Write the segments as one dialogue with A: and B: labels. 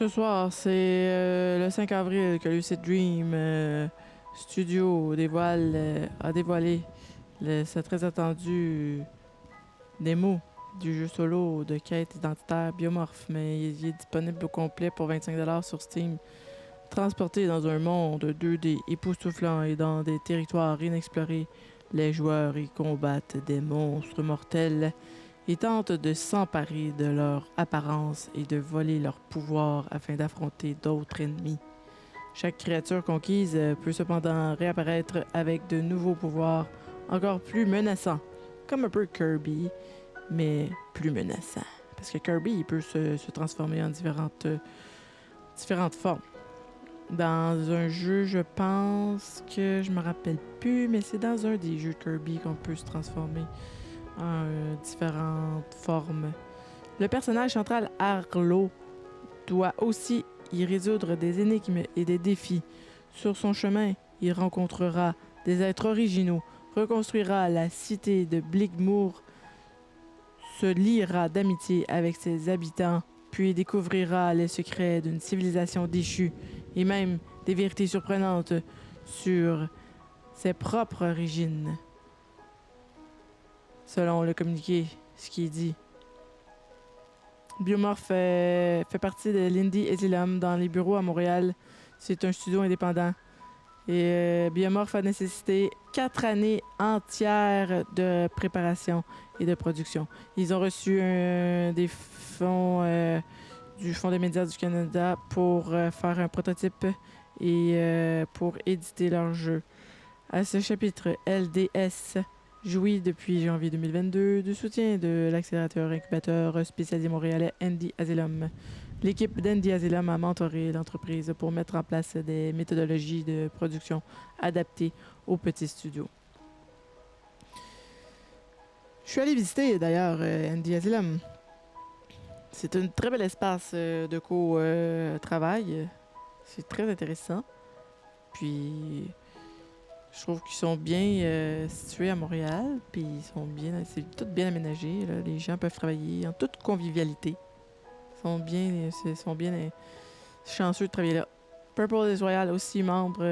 A: Ce soir, c'est le 5 avril que Lucid Dream Studio a dévoilé ce très attendu démo du jeu solo de quête identitaire Biomorph, mais il est disponible au complet pour 25$ sur Steam. Transporté dans un monde 2D époustouflant et dans des territoires inexplorés, les joueurs y combattent des monstres mortels et tentent de s'emparer de leur apparence et de voler leur pouvoir afin d'affronter d'autres ennemis. Chaque créature conquise peut cependant réapparaître avec de nouveaux pouvoirs encore plus menaçants, comme un peu Kirby, mais plus menaçant. Parce que Kirby, il peut se transformer en différentes formes. Dans un jeu, je pense que je me rappelle plus, mais c'est dans un des jeux Kirby qu'on peut se transformer en différentes formes. Le personnage central, Arlo, doit aussi y résoudre des énigmes et des défis. Sur son chemin, il rencontrera des êtres originaux, reconstruira la cité de Bligmoor, se liera d'amitié avec ses habitants, puis découvrira les secrets d'une civilisation déchue et même des vérités surprenantes sur ses propres origines. Selon le communiqué, ce qui est dit. Biomorph fait partie de l'Indie Asylum dans les bureaux à Montréal. C'est un studio indépendant. Et Biomorph a nécessité 4 années entières de préparation et de production. Ils ont reçu des fonds du Fonds des médias du Canada pour faire un prototype et pour éditer leur jeu. À ce chapitre, LDS jouit depuis janvier 2022 du soutien de l'accélérateur incubateur spécialisé montréalais Indie Asylum. L'équipe d'Indie Asylum a mentoré l'entreprise pour mettre en place des méthodologies de production adaptées aux petits studios. Je suis allé visiter d'ailleurs Indie Asylum. C'est un très bel espace de co-travail. C'est très intéressant. Puis je trouve qu'ils sont bien situés à Montréal, puis c'est tout bien aménagé. Là. Les gens peuvent travailler en toute convivialité. Ils sont bien chanceux de travailler là. Purple is Royal, aussi membre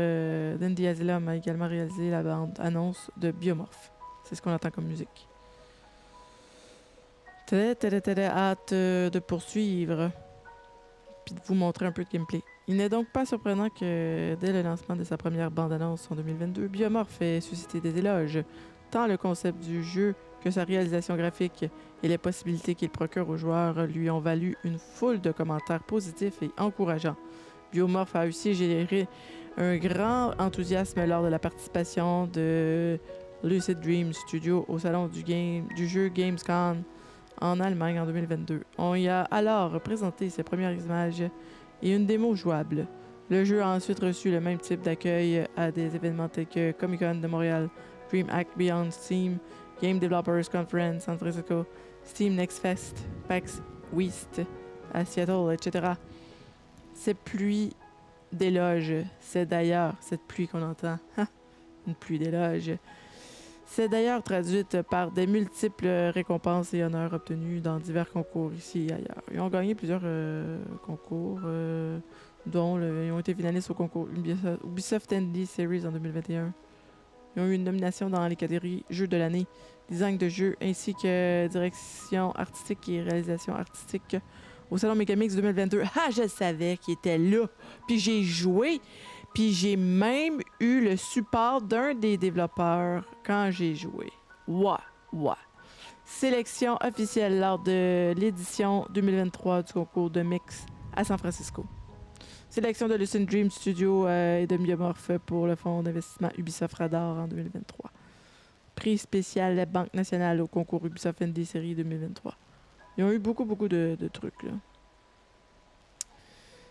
A: d'Indie Asylum, a également réalisé la bande annonce de Biomorph. C'est ce qu'on entend comme musique. Très hâte de poursuivre, puis de vous montrer un peu de gameplay. Il n'est donc pas surprenant que, dès le lancement de sa première bande-annonce en 2022, Biomorph ait suscité des éloges, tant le concept du jeu que sa réalisation graphique et les possibilités qu'il procure aux joueurs lui ont valu une foule de commentaires positifs et encourageants. Biomorph a aussi généré un grand enthousiasme lors de la participation de Lucid Dream Studio au salon du jeu Gamescom en Allemagne en 2022. On y a alors présenté ses premières images et une démo jouable. Le jeu a ensuite reçu le même type d'accueil à des événements tels que Comic-Con de Montréal, DreamHack Beyond Steam, Game Developers Conference San Francisco, Steam Next Fest, PAX West à Seattle, etc. Cette pluie d'éloges, c'est d'ailleurs cette pluie qu'on entend, une pluie d'éloges, c'est d'ailleurs traduite par des multiples récompenses et honneurs obtenus dans divers concours ici et ailleurs. Ils ont gagné plusieurs concours, dont ils ont été finalistes au concours Ubisoft Indie Series en 2021. Ils ont eu une nomination dans les catégories Jeux de l'année, design de jeu, ainsi que direction artistique et réalisation artistique au Salon Megamix 2022. Ah, je savais qu'il était là! Puis j'ai joué! Puis j'ai même eu le support d'un des développeurs quand j'ai joué. Ouais. Sélection officielle lors de l'édition 2023 du concours de mix à San Francisco. Sélection de Lucid Dream Studio et de Biomorph pour le fonds d'investissement Ubisoft Radar en 2023. Prix spécial Banque nationale au concours Ubisoft Indie Série 2023. Ils ont eu beaucoup de trucs, là.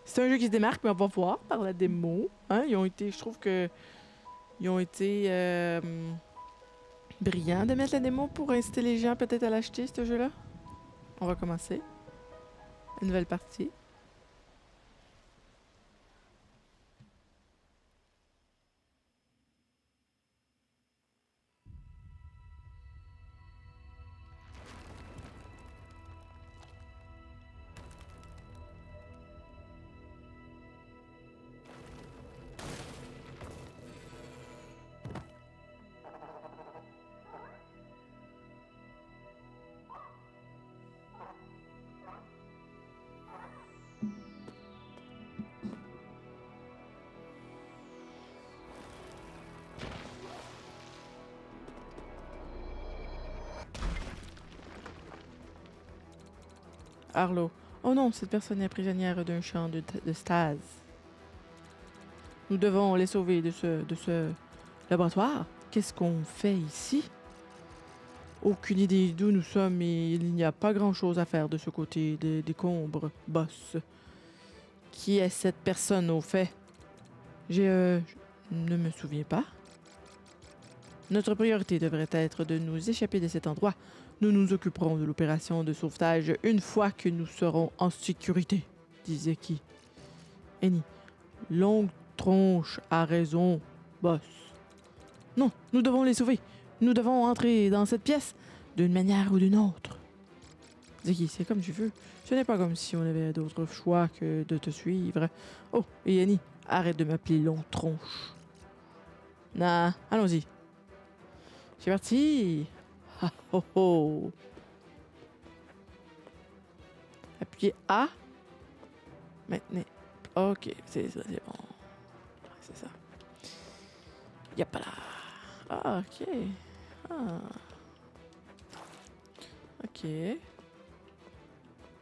A: C'est un jeu qui se démarque, mais on va voir par la démo. Hein? Je trouve que ils ont été brillants de mettre la démo pour inciter les gens peut-être à l'acheter, ce jeu-là. On va commencer. Une nouvelle partie. Arlo. Oh non, cette personne est prisonnière d'un champ de stase. Nous devons les sauver de ce laboratoire. Qu'est-ce qu'on fait ici? Aucune idée d'où nous sommes et il n'y a pas grand-chose à faire de ce côté des décombres, boss. Qui est cette personne au fait? Je ne me souviens pas. Notre priorité devrait être de nous échapper de cet endroit. Nous nous occuperons de l'opération de sauvetage une fois que nous serons en sécurité, disait qui. Annie. Longue tronche a raison, boss. Non, nous devons les sauver. Nous devons entrer dans cette pièce d'une manière ou d'une autre. Ziggy, c'est comme tu veux. Ce n'est pas comme si on avait d'autre choix que de te suivre. Oh, et Annie, arrête de m'appeler longue tronche. Nah, allons-y. C'est parti. Ah, oh, oh. Appuyez A. Maintenant. Ok, c'est ça, c'est bon. C'est ça. Y'a pas là. Ah, ok. Ah. Ok.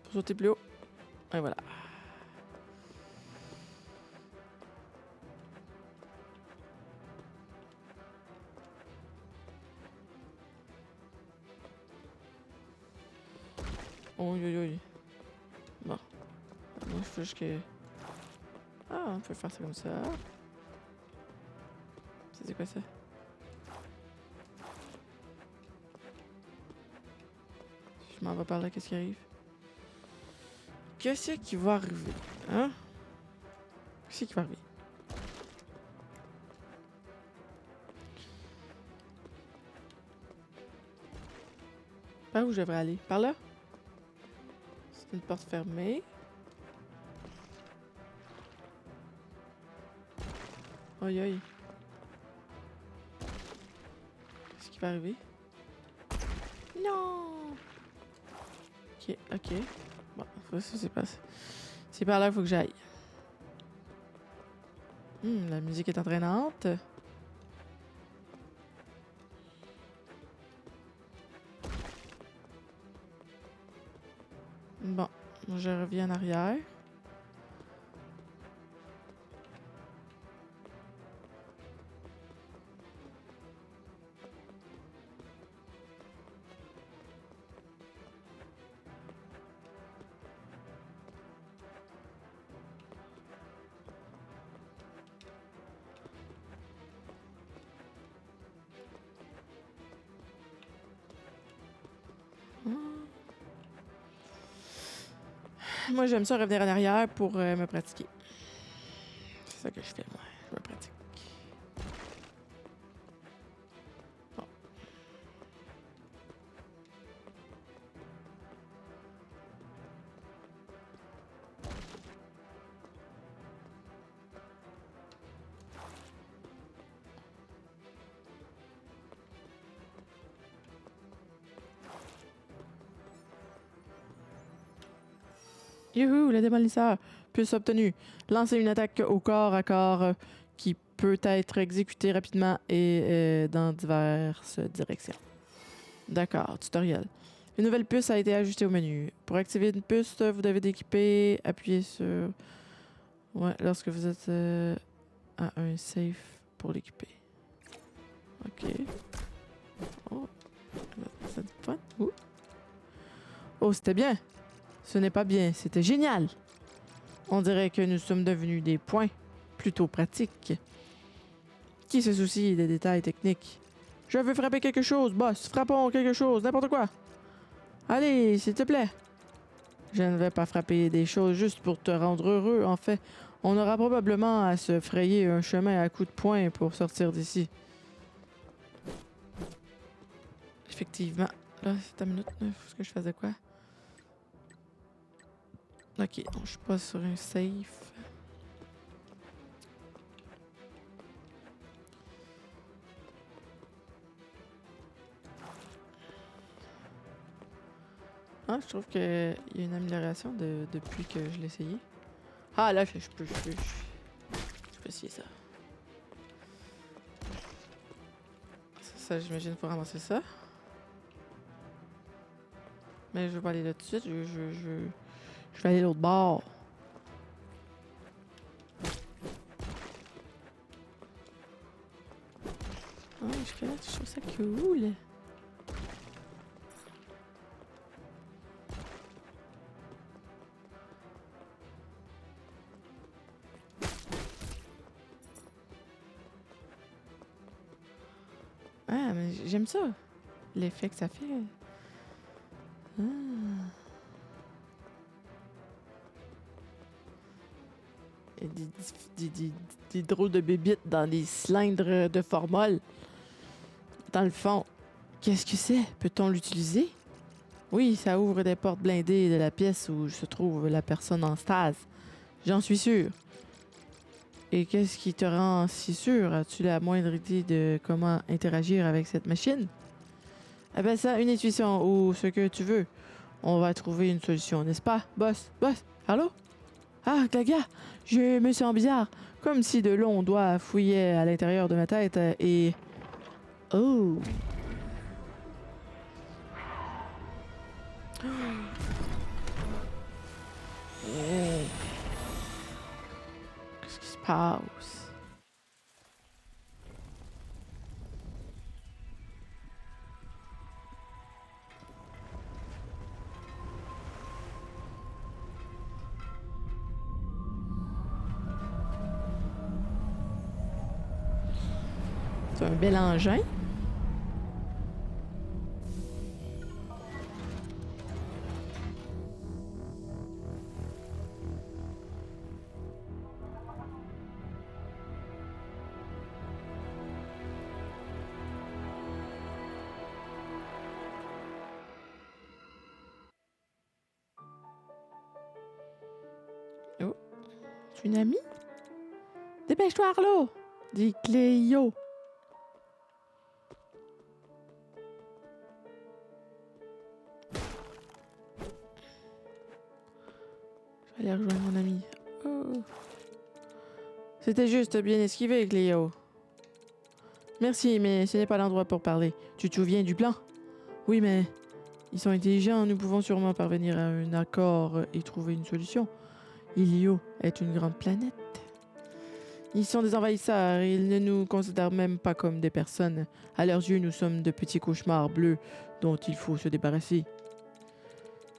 A: Pour sauter plus haut. Et voilà. Oh, oui. Bon. Moi, il faut juste que... Ah, on peut faire ça comme ça. C'est quoi ça? Je m'en vais par là, qu'est-ce qui arrive? Qu'est-ce qui va arriver? Hein? Qu'est-ce qui va arriver? Par où je devrais aller? Par là? C'est une porte fermée. Aïe aïe. Qu'est-ce qui va arriver? Non! Ok. Bon, c'est pas... C'est par là qu'il faut que j'aille. La musique est entraînante. Bon, je reviens en arrière. Moi, j'aime ça revenir en arrière pour me pratiquer. C'est ça que je fais, moi. Je me pratique. Bon. Youhou, le démolisseur. Puce obtenue. Lancer une attaque au corps à corps qui peut être exécutée rapidement et dans diverses directions. D'accord, tutoriel. Une nouvelle puce a été ajoutée au menu. Pour activer une puce, vous devez d'équiper, appuyer sur... Ouais, lorsque vous êtes à un safe pour l'équiper. Ok. Oh, c'est fun. Oh, c'était bien. Ce n'est pas bien, c'était génial. On dirait que nous sommes devenus des points plutôt pratiques. Qui se soucie des détails techniques? Je veux frapper quelque chose, boss. Frappons quelque chose, n'importe quoi. Allez, s'il te plaît. Je ne vais pas frapper des choses juste pour te rendre heureux. En fait, on aura probablement à se frayer un chemin à coups de poing pour sortir d'ici. Effectivement. Là, c'est une minute. Faut que je fasse de quoi? Ok, non, je suis pas sur un safe. Ah, je trouve qu'il y a une amélioration depuis que je l'ai essayé. Ah, là, je peux essayer ça. Ça, j'imagine, faut ramasser ça. Mais je vais pas aller là tout de suite. Je vais aller l'autre bord. Ah, je trouve ça cool. Ah, mais j'aime ça. L'effet que ça fait. Ah. Il y a des drôles de bébites dans des cylindres de formol. Dans le fond. Qu'est-ce que c'est? Peut-on l'utiliser? Oui, ça ouvre des portes blindées de la pièce où se trouve la personne en stase. J'en suis sûr. Et qu'est-ce qui te rend si sûr? As-tu la moindre idée de comment interagir avec cette machine? Appelle ça une intuition ou ce que tu veux. On va trouver une solution, n'est-ce pas? Boss, allô? Ah, Claga, je me sens bizarre. Comme si de longs doigts fouillaient à l'intérieur de ma tête et... Oh! Qu'est-ce qui se passe? C'est un bel engin. Oh, tu es une amie? Dépêche-toi, Arlo! Dit Cléo. Je vais aller rejoindre mon ami. Oh. C'était juste bien esquivé, Cléo. Merci, mais ce n'est pas l'endroit pour parler. Tu te souviens du plan? Oui, mais ils sont intelligents. Nous pouvons sûrement parvenir à un accord et trouver une solution. Ilio est une grande planète. Ils sont des envahisseurs et ils ne nous considèrent même pas comme des personnes. À leurs yeux, nous sommes de petits cauchemars bleus dont il faut se débarrasser.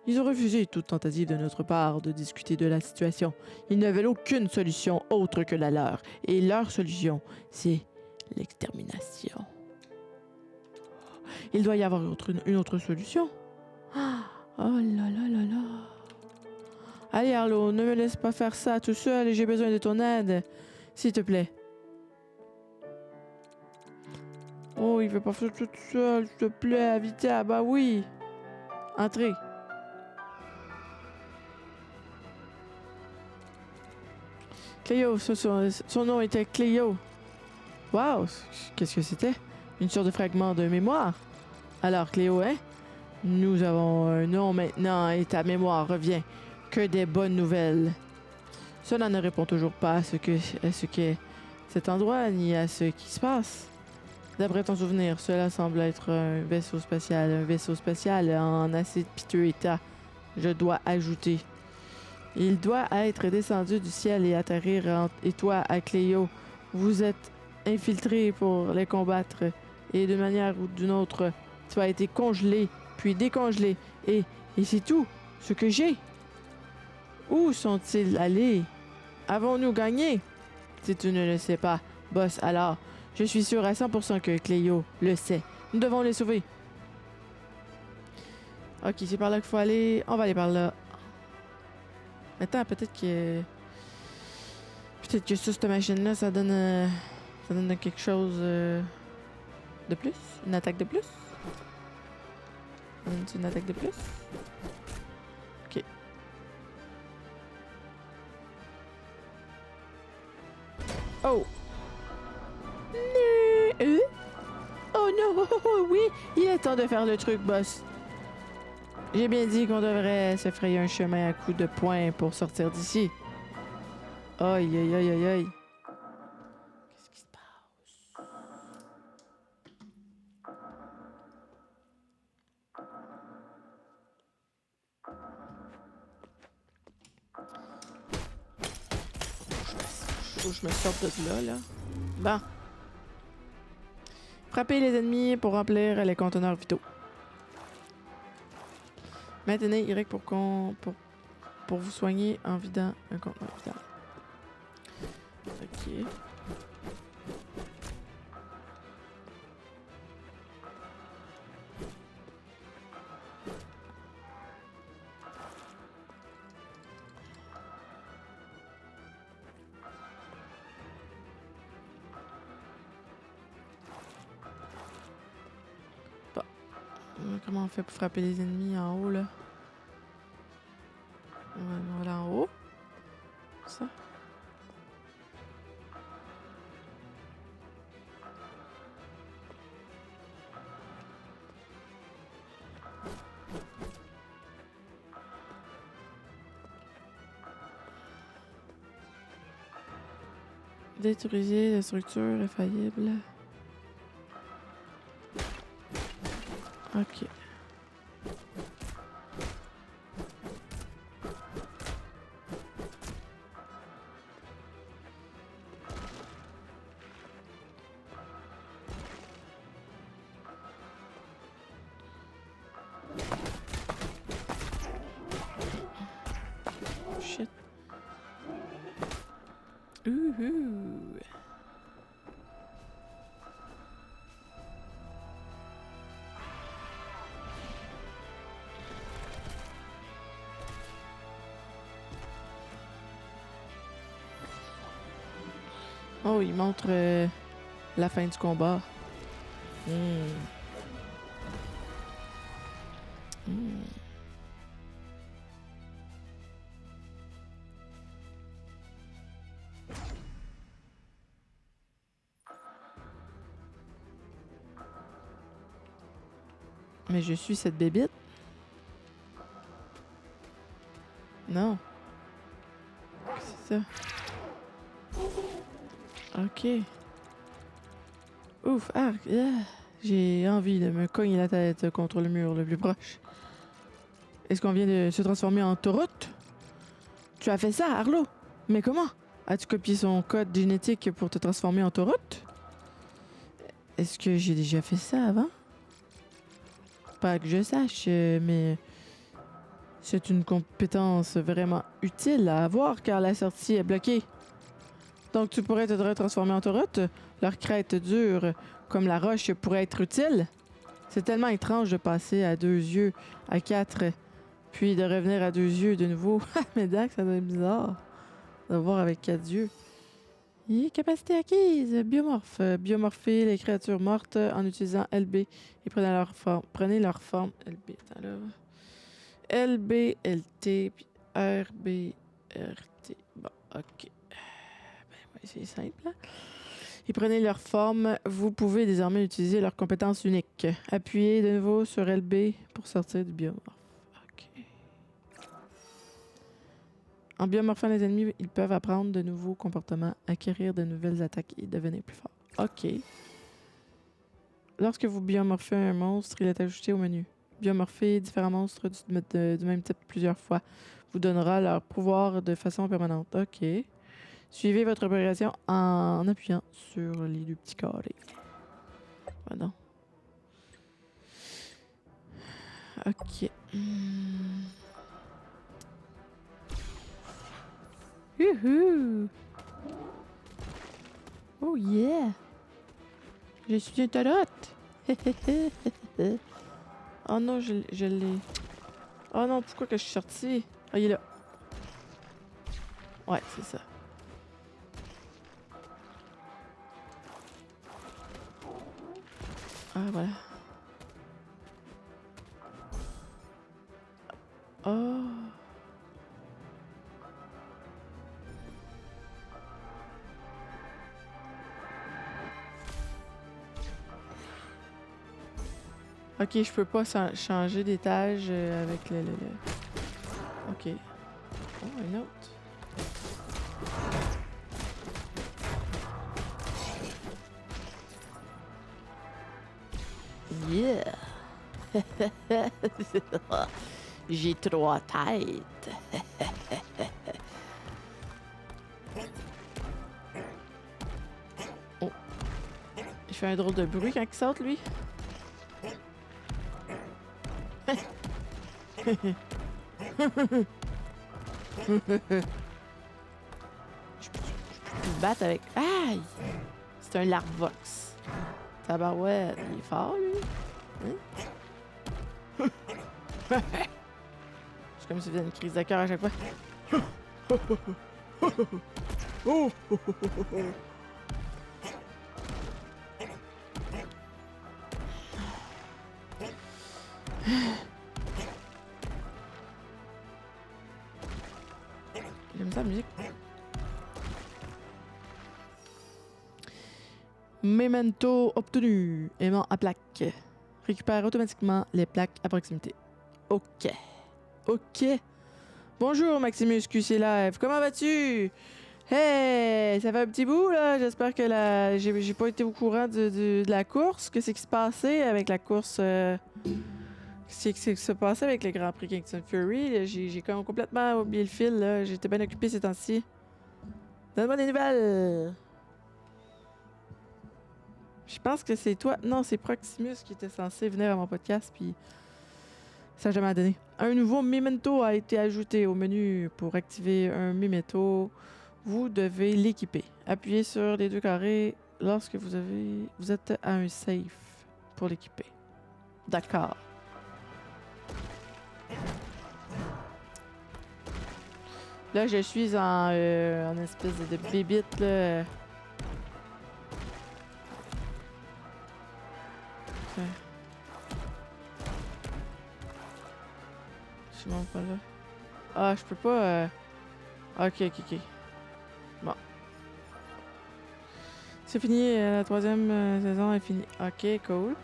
A: Ils ont refusé toute tentative de notre part de discuter de la situation. Ils ne veulent aucune solution autre que la leur. Et leur solution, c'est l'extermination. Il doit y avoir une autre solution. Oh là là là là. Allez Arlo, ne me laisse pas faire ça tout seul et j'ai besoin de ton aide. S'il te plaît. Oh, il veut pas faire tout seul, s'il te plaît, vite. Ah bah oui. Entrez. Cléo, son nom était Cléo. Wow, qu'est-ce que c'était? Une sorte de fragment de mémoire. Alors Cléo, hein? Nous avons un nom maintenant et ta mémoire revient. Que des bonnes nouvelles. Cela ne répond toujours pas à ce qu'est cet endroit ni à ce qui se passe. D'après ton souvenir, cela semble être un vaisseau spatial en assez piteux état, je dois ajouter. Il doit être descendu du ciel et atterrir et toi, à Cléo, vous êtes infiltrés pour les combattre et d'une manière ou d'une autre, tu as été congelé, puis décongelé et c'est tout ce que j'ai. Où sont-ils allés? Avons-nous gagné? Si tu ne le sais pas, boss, alors, je suis sûr à 100% que Cléo le sait. Nous devons les sauver. Ok, c'est par là qu'il faut aller. On va aller par là. Attends, peut-être que... Peut-être que sur cette machine-là, ça donne quelque chose de plus? Une attaque de plus? Une attaque de plus? Ok. Oh! Oh non! Oh, oui! Il est temps de faire le truc, boss. J'ai bien dit qu'on devrait se frayer un chemin à coups de poing pour sortir d'ici. Aïe, aïe, aïe, aïe, aïe. Qu'est-ce qui se passe? Faut que je me sorte de là, là. Bon. Frappez les ennemis pour remplir les conteneurs vitaux. Maintenez Y pour vous soigner en vidant un conteneur vital. Ok. Comment on fait pour frapper les ennemis en haut, là? On va aller en haut. Ça. Détruisez la structure infaillible. Ok. Shit. Ouhou. Oh, il montre la fin du combat. Mais je suis cette bébite? Non. C'est ça. Ok. Ouf, arc. J'ai envie de me cogner la tête contre le mur le plus proche. Est-ce qu'on vient de se transformer en tauroute? Tu as fait ça, Arlo? Mais comment? As-tu copié son code génétique pour te transformer en tauroute? Est-ce que j'ai déjà fait ça avant? Pas que je sache, mais c'est une compétence vraiment utile à avoir car la sortie est bloquée. Donc tu pourrais te retransformer en tauroute? Leur crête dure comme la roche pourrait être utile? C'est tellement étrange de passer à 2 yeux à 4, puis de revenir à 2 yeux de nouveau. Mais d'accord, ça doit être bizarre de voir avec 4 yeux. Et capacité acquise, biomorphe. Biomorpher les créatures mortes en utilisant LB et prenez leur forme. LB, attends là. LB, LT, puis RB, RT. Bon, ok. Ben ouais, c'est simple. Hein? Et prenez leur forme. Vous pouvez désormais utiliser leurs compétences uniques. Appuyez de nouveau sur LB pour sortir du biomorphe. Ok. En biomorphant les ennemis, ils peuvent apprendre de nouveaux comportements, acquérir de nouvelles attaques et devenir plus forts. Ok. Lorsque vous biomorphez un monstre, il est ajouté au menu. Biomorpher différents monstres du même type plusieurs fois vous donnera leur pouvoir de façon permanente. Ok. Suivez votre progression en appuyant sur les 2 petits carrés. Voilà. Ok. Youhou! Oh yeah! Je suis une tauroute! Oh non, je l'ai. Oh non, pourquoi que je suis sortie? Ah, il est là. Ouais, c'est ça. Ah, voilà. Oh! Ok, je peux pas changer d'étage avec le... Ok. Oh, un autre. Yeah! J'ai 3 têtes. fait un drôle de bruit quand il saute, lui. Je peux le battre avec... Aïe! C'est un Larvox. Tabarouette, il est fort, lui. Hein? C'est comme si il faisait une crise de cœur à chaque fois. J'aime ça la musique. Memento obtenu. Aimant à plaque. Récupère automatiquement les plaques à proximité. OK. OK. Bonjour Maximus QC Live. Comment vas-tu? Hey! Ça fait un petit bout, là. J'espère que j'ai pas été au courant de la course. Qu'est-ce qui se passait avec la course... Qu'est-ce qui se passait avec le Grand Prix Kingston Fury? J'ai comme complètement oublié le fil, là. J'étais bien occupé ces temps-ci. Donne-moi des nouvelles! Je pense que c'est toi. Non, c'est Proximus qui était censé venir à mon podcast, puis ça n'a jamais donné. Un nouveau memento a été ajouté au menu. Pour activer un memento, vous devez l'équiper. Appuyez sur les deux carrés lorsque vous êtes à un safe pour l'équiper. D'accord. Là, je suis en espèce de bébite, là. Okay. Je suis même pas là. Ah, je peux pas... Ok. Bon. C'est fini, la troisième saison est finie. Ok, cool.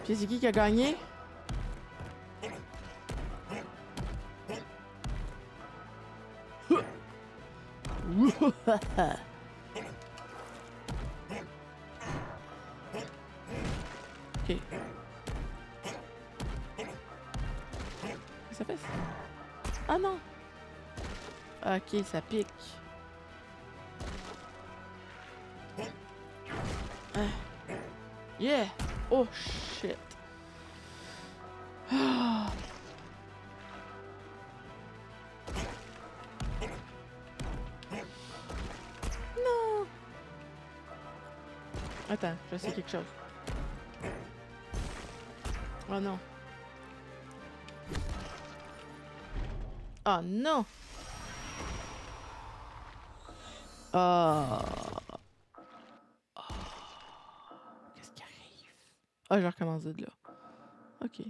A: Puis c'est qui a gagné? Ok. Ça fait ça? Ah non! Ok, ça pique. Yeah! Oh shit! Ah. Non! Attends, je sais quelque chose. Oh non! Oh non! Oh! Qu'est-ce qui arrive? Ah, je recommence de là. Ok.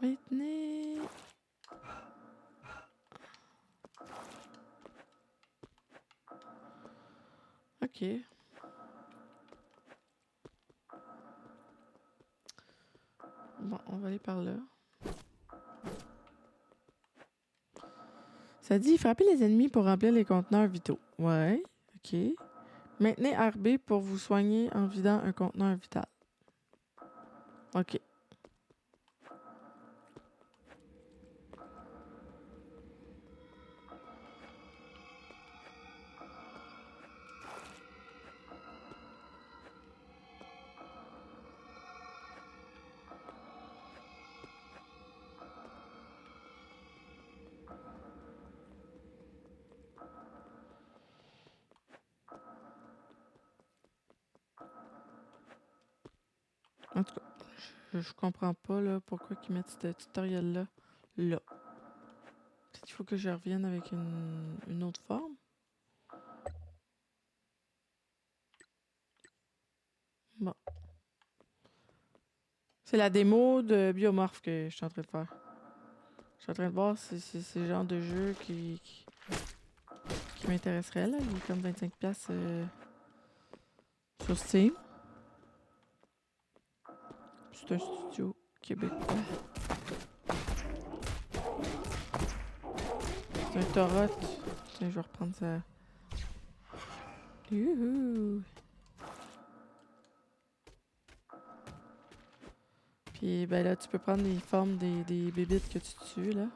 A: Maintenez. Ok. Bon, on va aller par là. Ça dit frapper les ennemis pour remplir les conteneurs vitaux. Ouais, ok. Maintenez RB pour vous soigner en vidant un conteneur vital. Ok. En tout cas, je comprends pas là, pourquoi ils mettent ce tutoriel-là là. Peut-être qu'il faut que je revienne avec une autre forme. Bon. C'est la démo de Biomorph que je suis en train de faire. Je suis en train de voir si c'est le genre de jeu qui m'intéresserait là. Il est comme 25$ sur Steam. C'est un studio québécois. C'est un Torot. Tiens, je vais reprendre ça. Youhou! Puis ben là, tu peux prendre les formes des bébites que tu tues, là.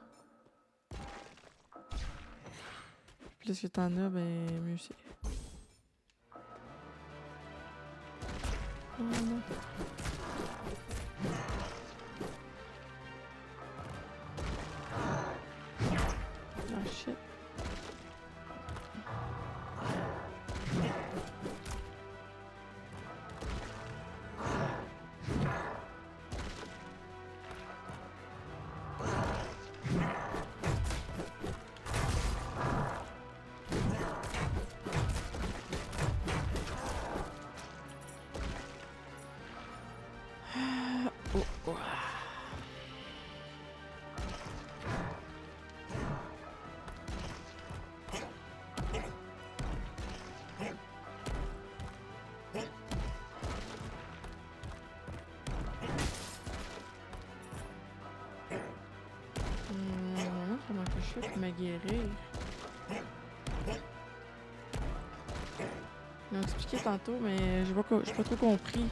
A: Plus que t'en as, ben mieux c'est. Oh non. Ah shit. Oh, oh. Normalement, comment que je fais pour me guérir? Ils m'ont expliqué tantôt, mais j'ai pas trop compris.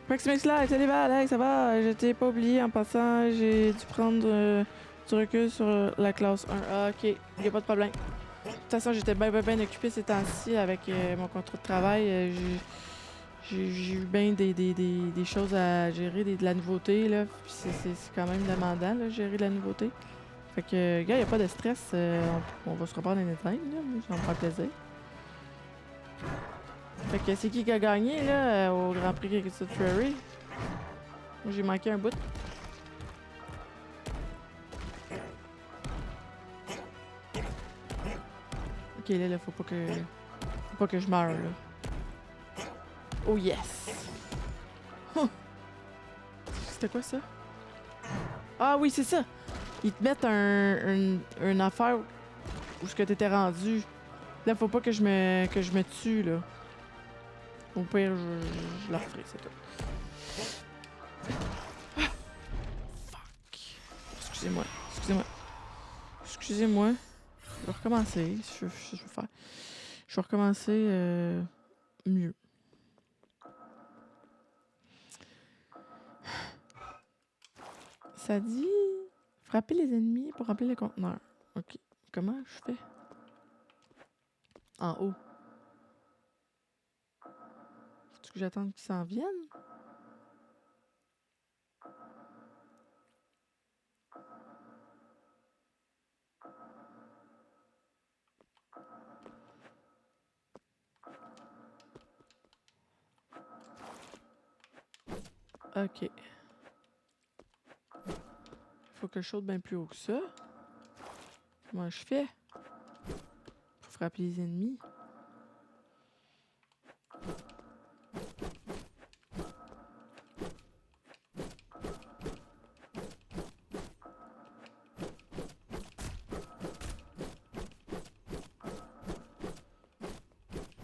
A: Maximus Live, salut Val, hey, ça va? Je t'ai pas oublié en passant, j'ai dû prendre du recul sur la classe 1. Ah, ok, y a pas de problème. De toute façon, j'étais bien occupée ces temps-ci avec mon contrat de travail. J'ai eu bien des choses à gérer, de la nouveauté, là. Puis c'est quand même demandant, là, gérer de la nouveauté. Fait que, gars, y a pas de stress. On va se reprendre un éteindre, là. Moi, ça me fera plaisir. Fait que c'est qui a gagné, là, au Grand Prix Cricket Ferry? Moi, j'ai manqué un bout. Ok, là, faut pas que je meure, là. Oh yes! Huh. C'était quoi ça? Ah oui, c'est ça! Ils te mettent une affaire où ce que t'étais rendu. Là, faut pas que je me tue, là. Au pire, je la referai, c'est tout. Ah! Fuck. Excusez-moi. Excusez-moi. Je vais recommencer. Je vais faire. Je vais recommencer mieux. Ça dit frapper les ennemis pour remplir le conteneur. Ok. Comment je fais? En haut. Faut-tu que j'attende qu'ils s'en viennent? Ok. Faut que je saute bien plus haut que ça. Comment je fais? Pour frapper les ennemis.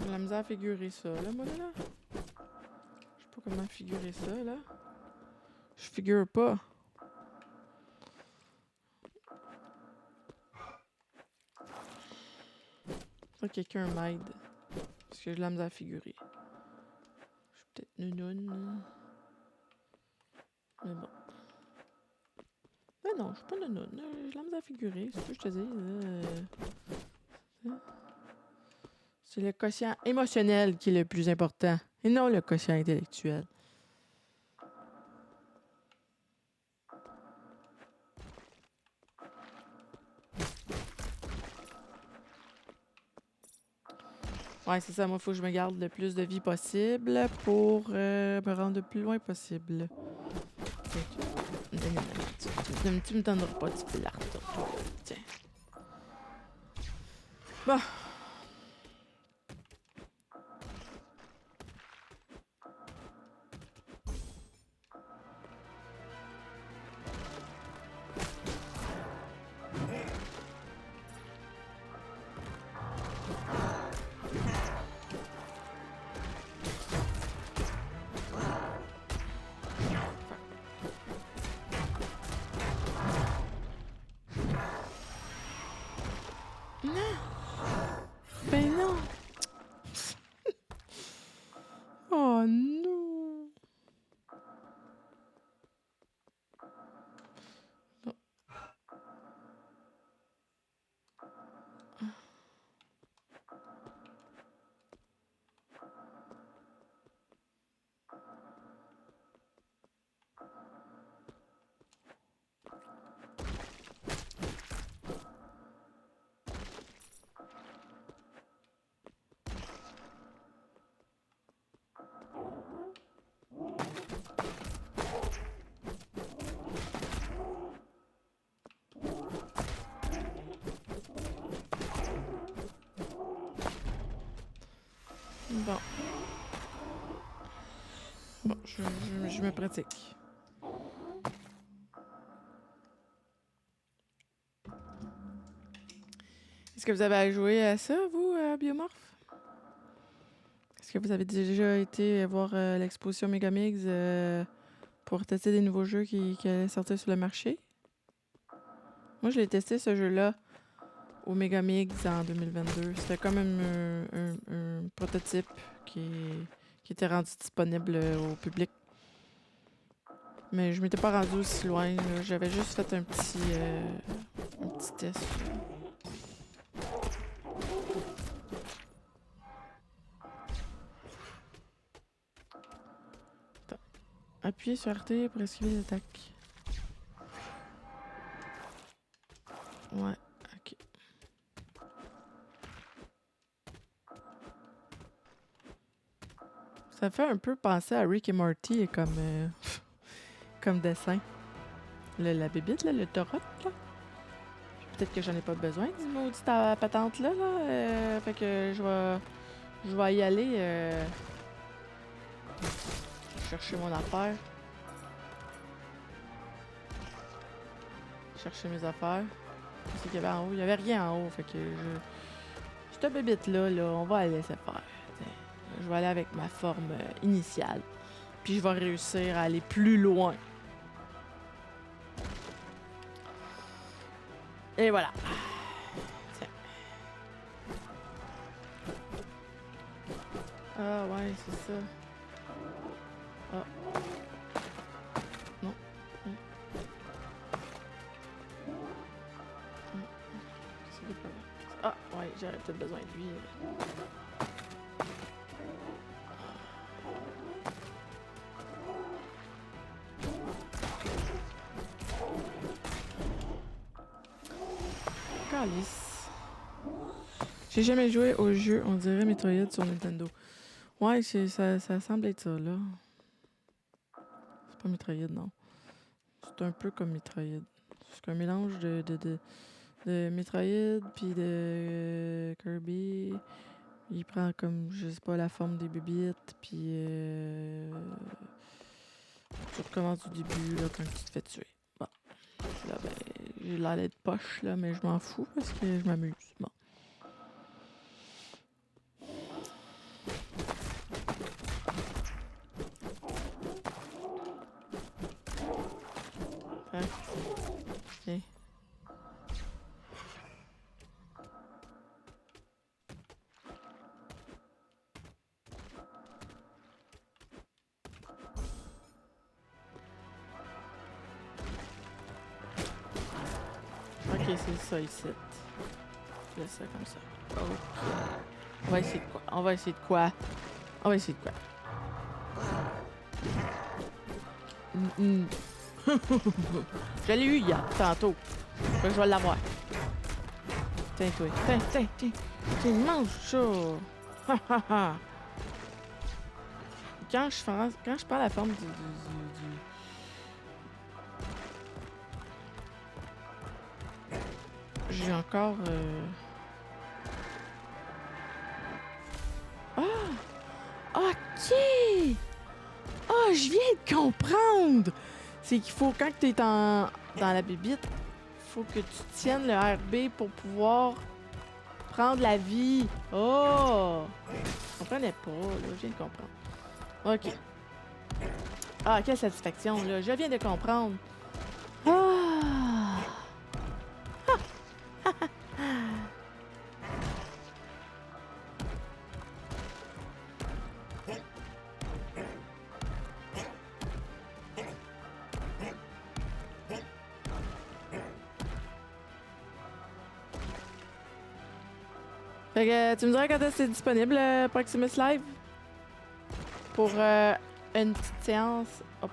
A: J'ai la misère à figurer ça, là, moi, là. Je sais pas comment figurer ça, là. Je figure pas. Faut que quelqu'un m'aide. Parce que j'ai la misère à figurer. Je suis peut-être nounoun. Mais bon. Mais non, je suis pas nounoun. J'ai la misère à figurer. C'est ce que je te dis. C'est le quotient émotionnel qui est le plus important. Et non le quotient intellectuel. Ouais, c'est ça. Moi, il faut que je me garde le plus de vie possible pour me rendre le plus loin possible. Tu me donneras pas du plard, toi. Tiens. Bon. Ben non! Oh non! Bon. Bon, je me pratique. Est-ce que vous avez joué à ça, vous, Biomorph? Est-ce que vous avez déjà été voir l'exposition Megamix pour tester des nouveaux jeux qui allaient sortir sur le marché? Moi, je l'ai testé, ce jeu-là, au Megamix en 2022. C'était quand même un prototype qui était rendu disponible au public. Mais je m'étais pas rendu aussi loin. J'avais juste fait un petit test. Attends. Appuyez sur RT pour esquiver les attaques. Ouais, ok. Ça fait un peu penser à Rick et Morty comme dessin. La bébite, là, le torotte, là. Peut-être que j'en ai pas besoin du maudit patente là. Fait que je vais y aller chercher mon affaire. Chercher mes affaires. C'est qu'il y avait en haut. Il y avait rien en haut. Fait que cette bébite là, on va la laisser faire. Je vais aller avec ma forme initiale. Puis je vais réussir à aller plus loin. Et voilà. Tiens. Ah ouais, c'est ça. Ah. Non. C'est le problème. Ah ouais, j'aurais peut-être besoin de lui. Calice. J'ai jamais joué au jeu, on dirait Metroid sur Nintendo. Ouais, ça semble être ça, là. C'est pas Metroid, non. C'est un peu comme Metroid. C'est un mélange de Metroid puis de Kirby. Il prend comme, je sais pas, la forme des bébites, puis tu recommences du début, là, quand tu te fais tuer. Bon. Là, ben, j'ai l'air d'être poche, là, mais je m'en fous parce que je m'amuse. Bon. Okay. Ok, c'est ça ici. Je laisse ça comme ça. Ok. On va essayer de quoi? On va essayer de quoi? On va essayer de quoi? Je l'ai eu hier, tantôt. Fait que je vais l'avoir. Tiens, toi. Tiens. Tiens, mange ça. Quand je prends la forme du... J'ai encore... Ah! Ok! Ah, je viens de comprendre! C'est qu'il faut, quand tu es dans la bébite, faut que tu tiennes le RB pour pouvoir prendre la vie. Oh! Je comprenais pas, là. Je viens de comprendre. OK. Ah, quelle satisfaction, là. Je viens de comprendre. Ah! Fait que tu me diras quand est-ce que c'est disponible, Proximus Live? Pour une petite séance. Hop.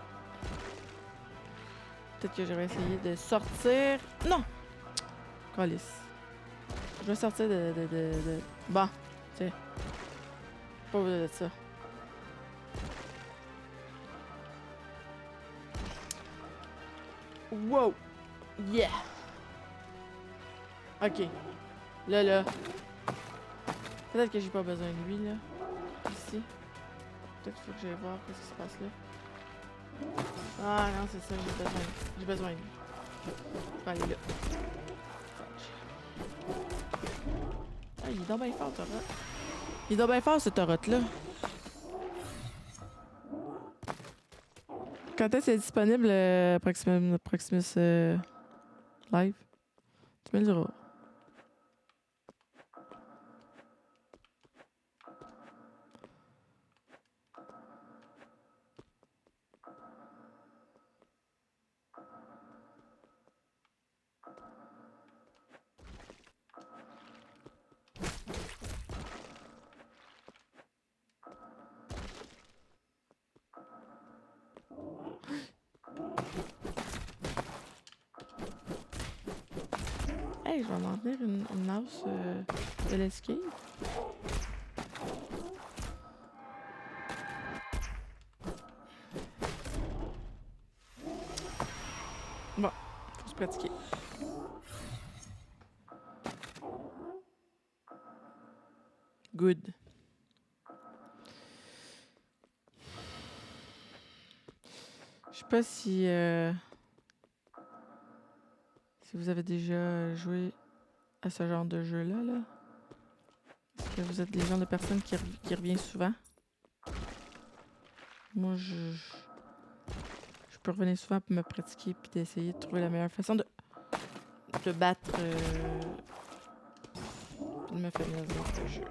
A: Peut-être que je vais essayer de sortir. Non! Calice. Je vais sortir de... Bon, tiens. Pas besoin de ça. Wow! Yeah! Ok. Là. Peut-être que j'ai pas besoin de lui, là. ici. Peut-être qu'il faut que j'aille voir ce qui se passe là. Ah non, c'est ça, j'ai besoin. J'ai besoin de lui. Je vais aller là. Ah, il est donc bien fort, Torot. Il est donc bien fort, ce Torot-là. Quand est-ce que c'est disponible, Proximus Live? Tu me le diras. Hey, je vais m'en tenir une mouse de l'escape. Bon, faut se pratiquer. Good. Je sais pas si vous avez déjà joué à ce genre de jeu-là, là. Est-ce que vous êtes des genres de personnes qui revient souvent? Moi, je peux revenir souvent pour me pratiquer puis d'essayer de trouver la meilleure façon de battre puis de me familiariser avec ce jeu.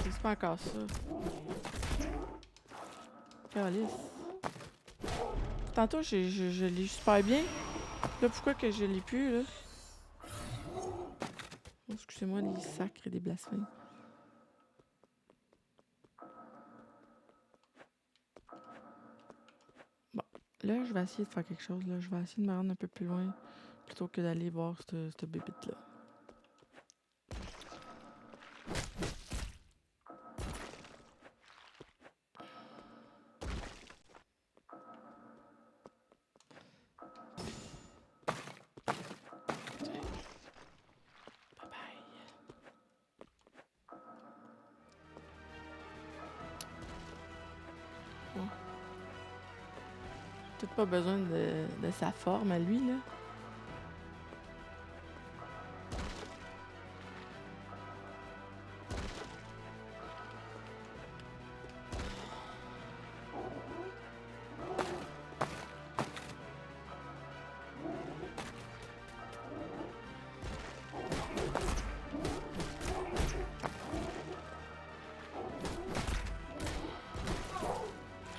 A: C'est pas encore ça. Calice. Tantôt, je l'ai super bien. Là, pourquoi que je l'ai plus, là? Oh, excusez-moi, des sacres et des blasphèmes. Bon, là, je vais essayer de faire quelque chose, là. Je vais essayer de me rendre un peu plus loin plutôt que d'aller voir cette bébite-là. Peut-être pas besoin de sa forme à lui, là.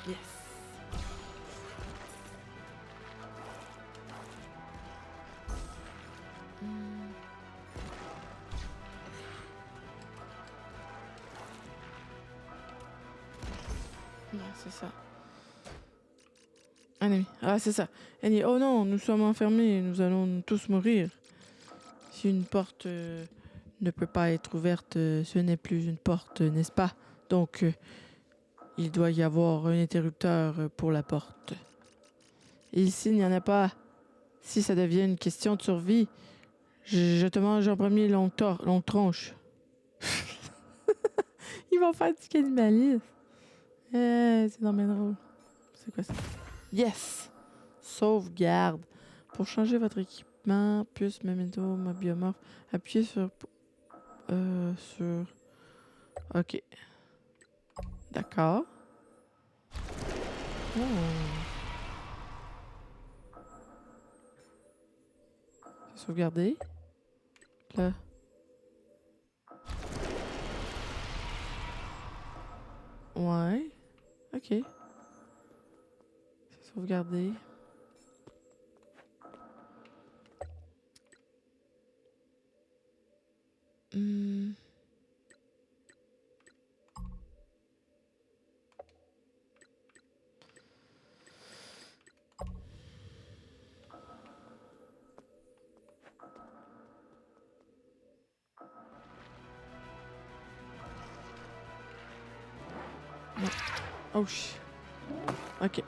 A: Yes! Non, c'est ça. Ennemi. Ah, c'est ça. Ennemi. Oh non, nous sommes enfermés. Nous allons tous mourir. Si une porte ne peut pas être ouverte, ce n'est plus une porte, n'est-ce pas? Donc, il doit y avoir un interrupteur pour la porte. Et s'il n'y en a pas, si ça devient une question de survie, je te mange en premier longue tronche. Ils vont faire du cannibalisme. C'est normal drôle. C'est quoi ça? Yes! Sauvegarde. Pour changer votre équipement, puce, memento, biomorph, appuyez sur... Ok. D'accord. Oh. C'est sauvegardé. Là. Ouais. Ok. C'est sauvegardé. Hmm. Oh, shit. Ok.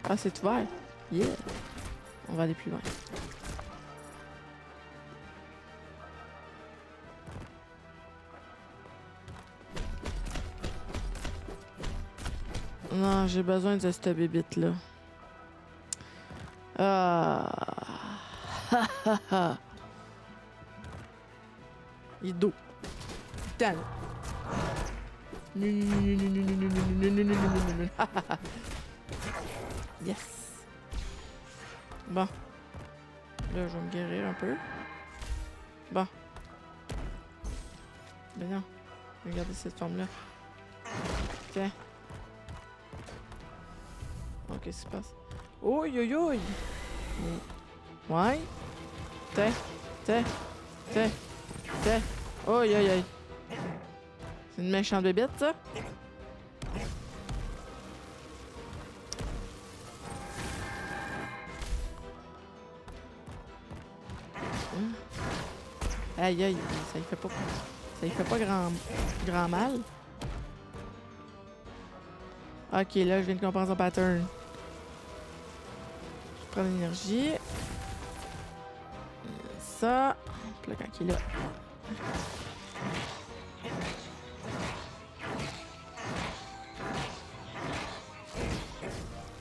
A: Ah, c'est ouvert. Yeah. On va aller plus loin. Non, j'ai besoin de cette bébite-là. Ah. Ha ha ha. Il est dos. Putain. Yes. Bon. Là, je vais me guérir un peu. Bon. Ben non. Regardez cette forme-là. Tiens. Oh, qu'est-ce qui se passe? Oh, yo, yo! Ouais. Tiens. Tiens. Tiens. Tiens. Oh, yo, yo. C'est une méchante bébête, ça? Aïe, aïe, ça y fait pas... Ça y fait pas grand mal. Ok, là, je viens de comprendre son pattern. Je prends l'énergie. Ça. Puis là, quand il est là.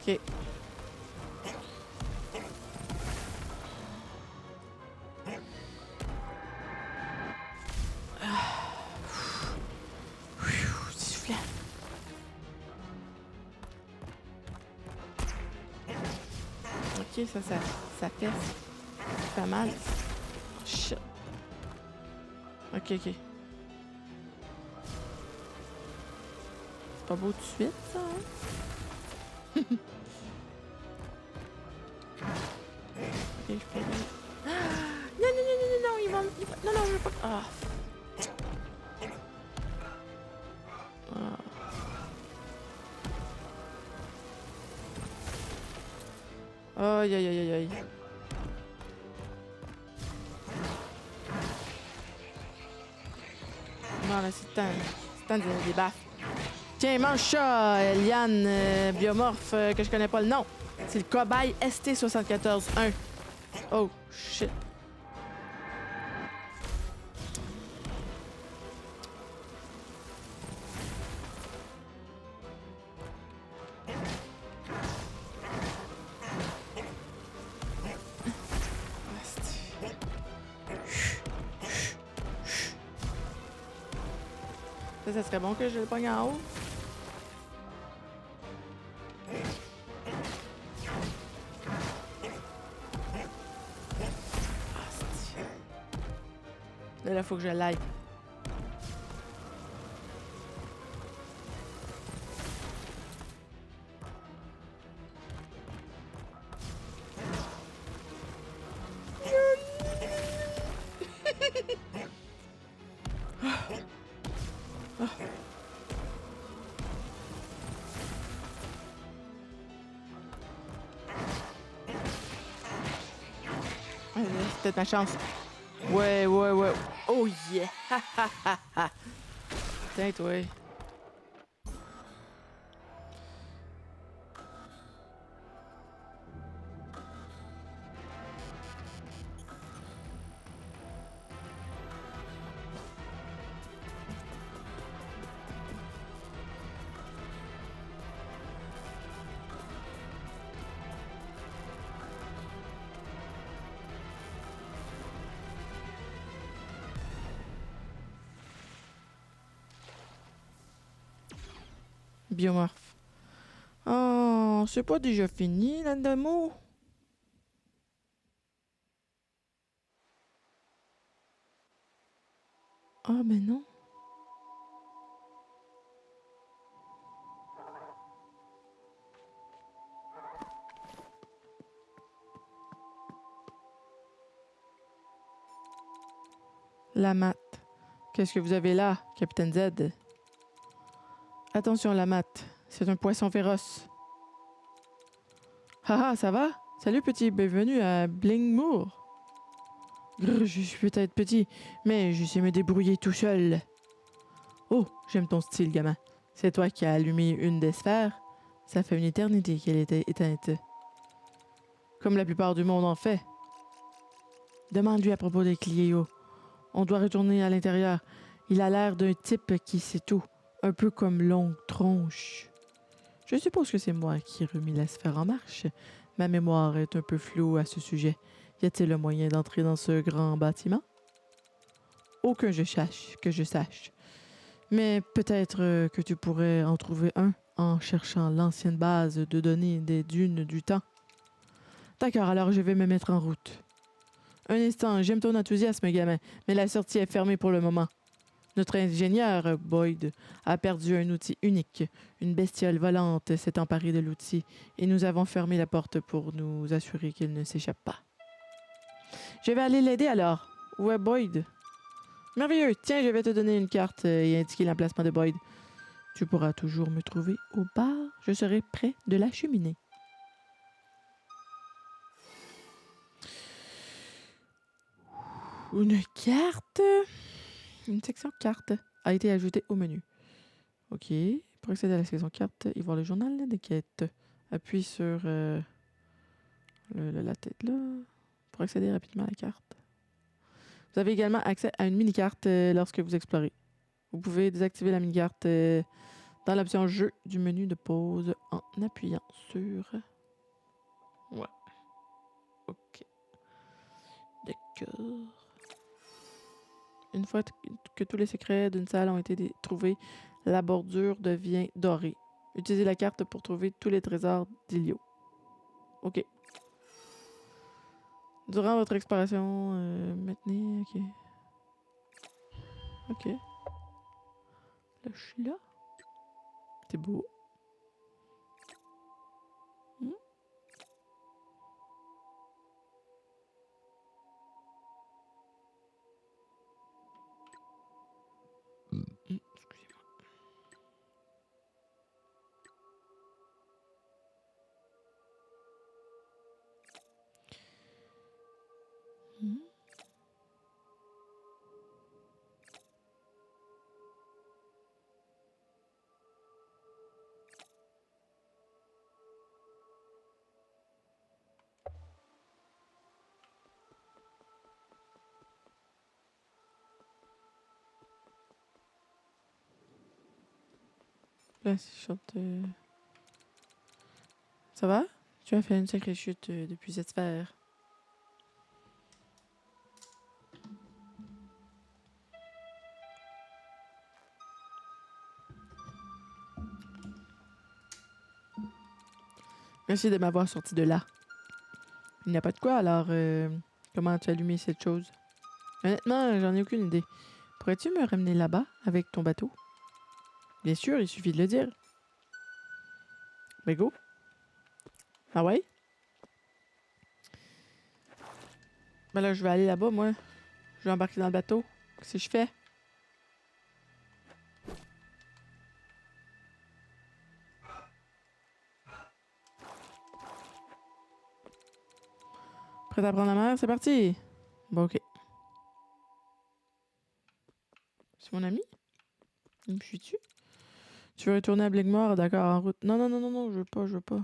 A: Ok. Soufflant. Ok, ça pèse. Ça fait mal. Oh, shit. Ok, ok. C'est pas beau tout de suite, ça, hein? Ok, je peux aller. Ah! Non, non, non, non, non, non, il va... Non, non, je veux pas... Ah. Aïe, aïe, aïe, aïe, aïe. Non, là, c'est le temps de des baffes. Tiens, mange ça, liane biomorphe que je connais pas le nom. C'est le cobaye ST74-1. Oh, shit. Ça serait bon que je le pogne en haut. Là, il faut que je l'aille. C'est peut-être ma chance. Ouais, ouais, ouais. Oh yeah! Tiens, toi. Biomorphe. Oh, c'est pas déjà fini, la démo? Ah, ben non. La mat. Qu'est-ce que vous avez là, Capitaine Z? Attention, la mat. C'est un poisson féroce. Haha, ça va? Salut, petit. Bienvenue à Blingmoor. Je suis peut-être petit, mais je sais me débrouiller tout seul. Oh, j'aime ton style, gamin. C'est toi qui as allumé une des sphères? Ça fait une éternité qu'elle était éteinte. Comme la plupart du monde en fait. Demande-lui à propos des Clio. On doit retourner à l'intérieur. Il a l'air d'un type qui sait tout. Un peu comme Longue Tronche. Je suppose que c'est moi qui ai remis la sphère en marche. Ma mémoire est un peu floue à ce sujet. Y a-t-il un moyen d'entrer dans ce grand bâtiment? Aucun que je sache. Mais peut-être que tu pourrais en trouver un en cherchant l'ancienne base de données des dunes du temps. D'accord, alors je vais me mettre en route. Un instant, j'aime ton enthousiasme, gamin, mais la sortie est fermée pour le moment. Notre ingénieur, Boyd, a perdu un outil unique. Une bestiole volante s'est emparée de l'outil et nous avons fermé la porte pour nous assurer qu'il ne s'échappe pas. Je vais aller l'aider alors. Où est Boyd? Merveilleux. Tiens, je vais te donner une carte et indiquer l'emplacement de Boyd. Tu pourras toujours me trouver au bar. Je serai près de la cheminée. Une carte? Une section carte a été ajoutée au menu. OK. Pour accéder à la section carte et voir le journal des quêtes, appuie sur la tête là pour accéder rapidement à la carte. Vous avez également accès à une mini-carte lorsque vous explorez. Vous pouvez désactiver la mini-carte dans l'option Jeu du menu de pause en appuyant sur... Ouais. OK. D'accord. Une fois que tous les secrets d'une salle ont été trouvés, la bordure devient dorée. Utilisez la carte pour trouver tous les trésors d'Ilio. OK. Durant votre exploration, maintenez... OK. OK. Là, je suis là. C'est beau. Hmm. Excusez-moi. Hmm. Là, c'est chante. Ça va? Tu as fait une sacrée chute depuis cette sphère. Merci de m'avoir sorti de là. Il n'y a pas de quoi, alors comment as-tu allumé cette chose? Honnêtement, j'en ai aucune idée. Pourrais-tu me ramener là-bas avec ton bateau? Bien sûr, il suffit de le dire. Mais go. Ah ouais? Ben là, je vais aller là-bas, moi. Je vais embarquer dans le bateau. Qu'est-ce que je fais? Prêt à prendre la mer? C'est parti! Bon, ok. C'est mon ami? Il me suit-tu? Tu veux retourner à Blackmore? D'accord, en route. Non, non, non, non, non, je veux pas, je veux pas.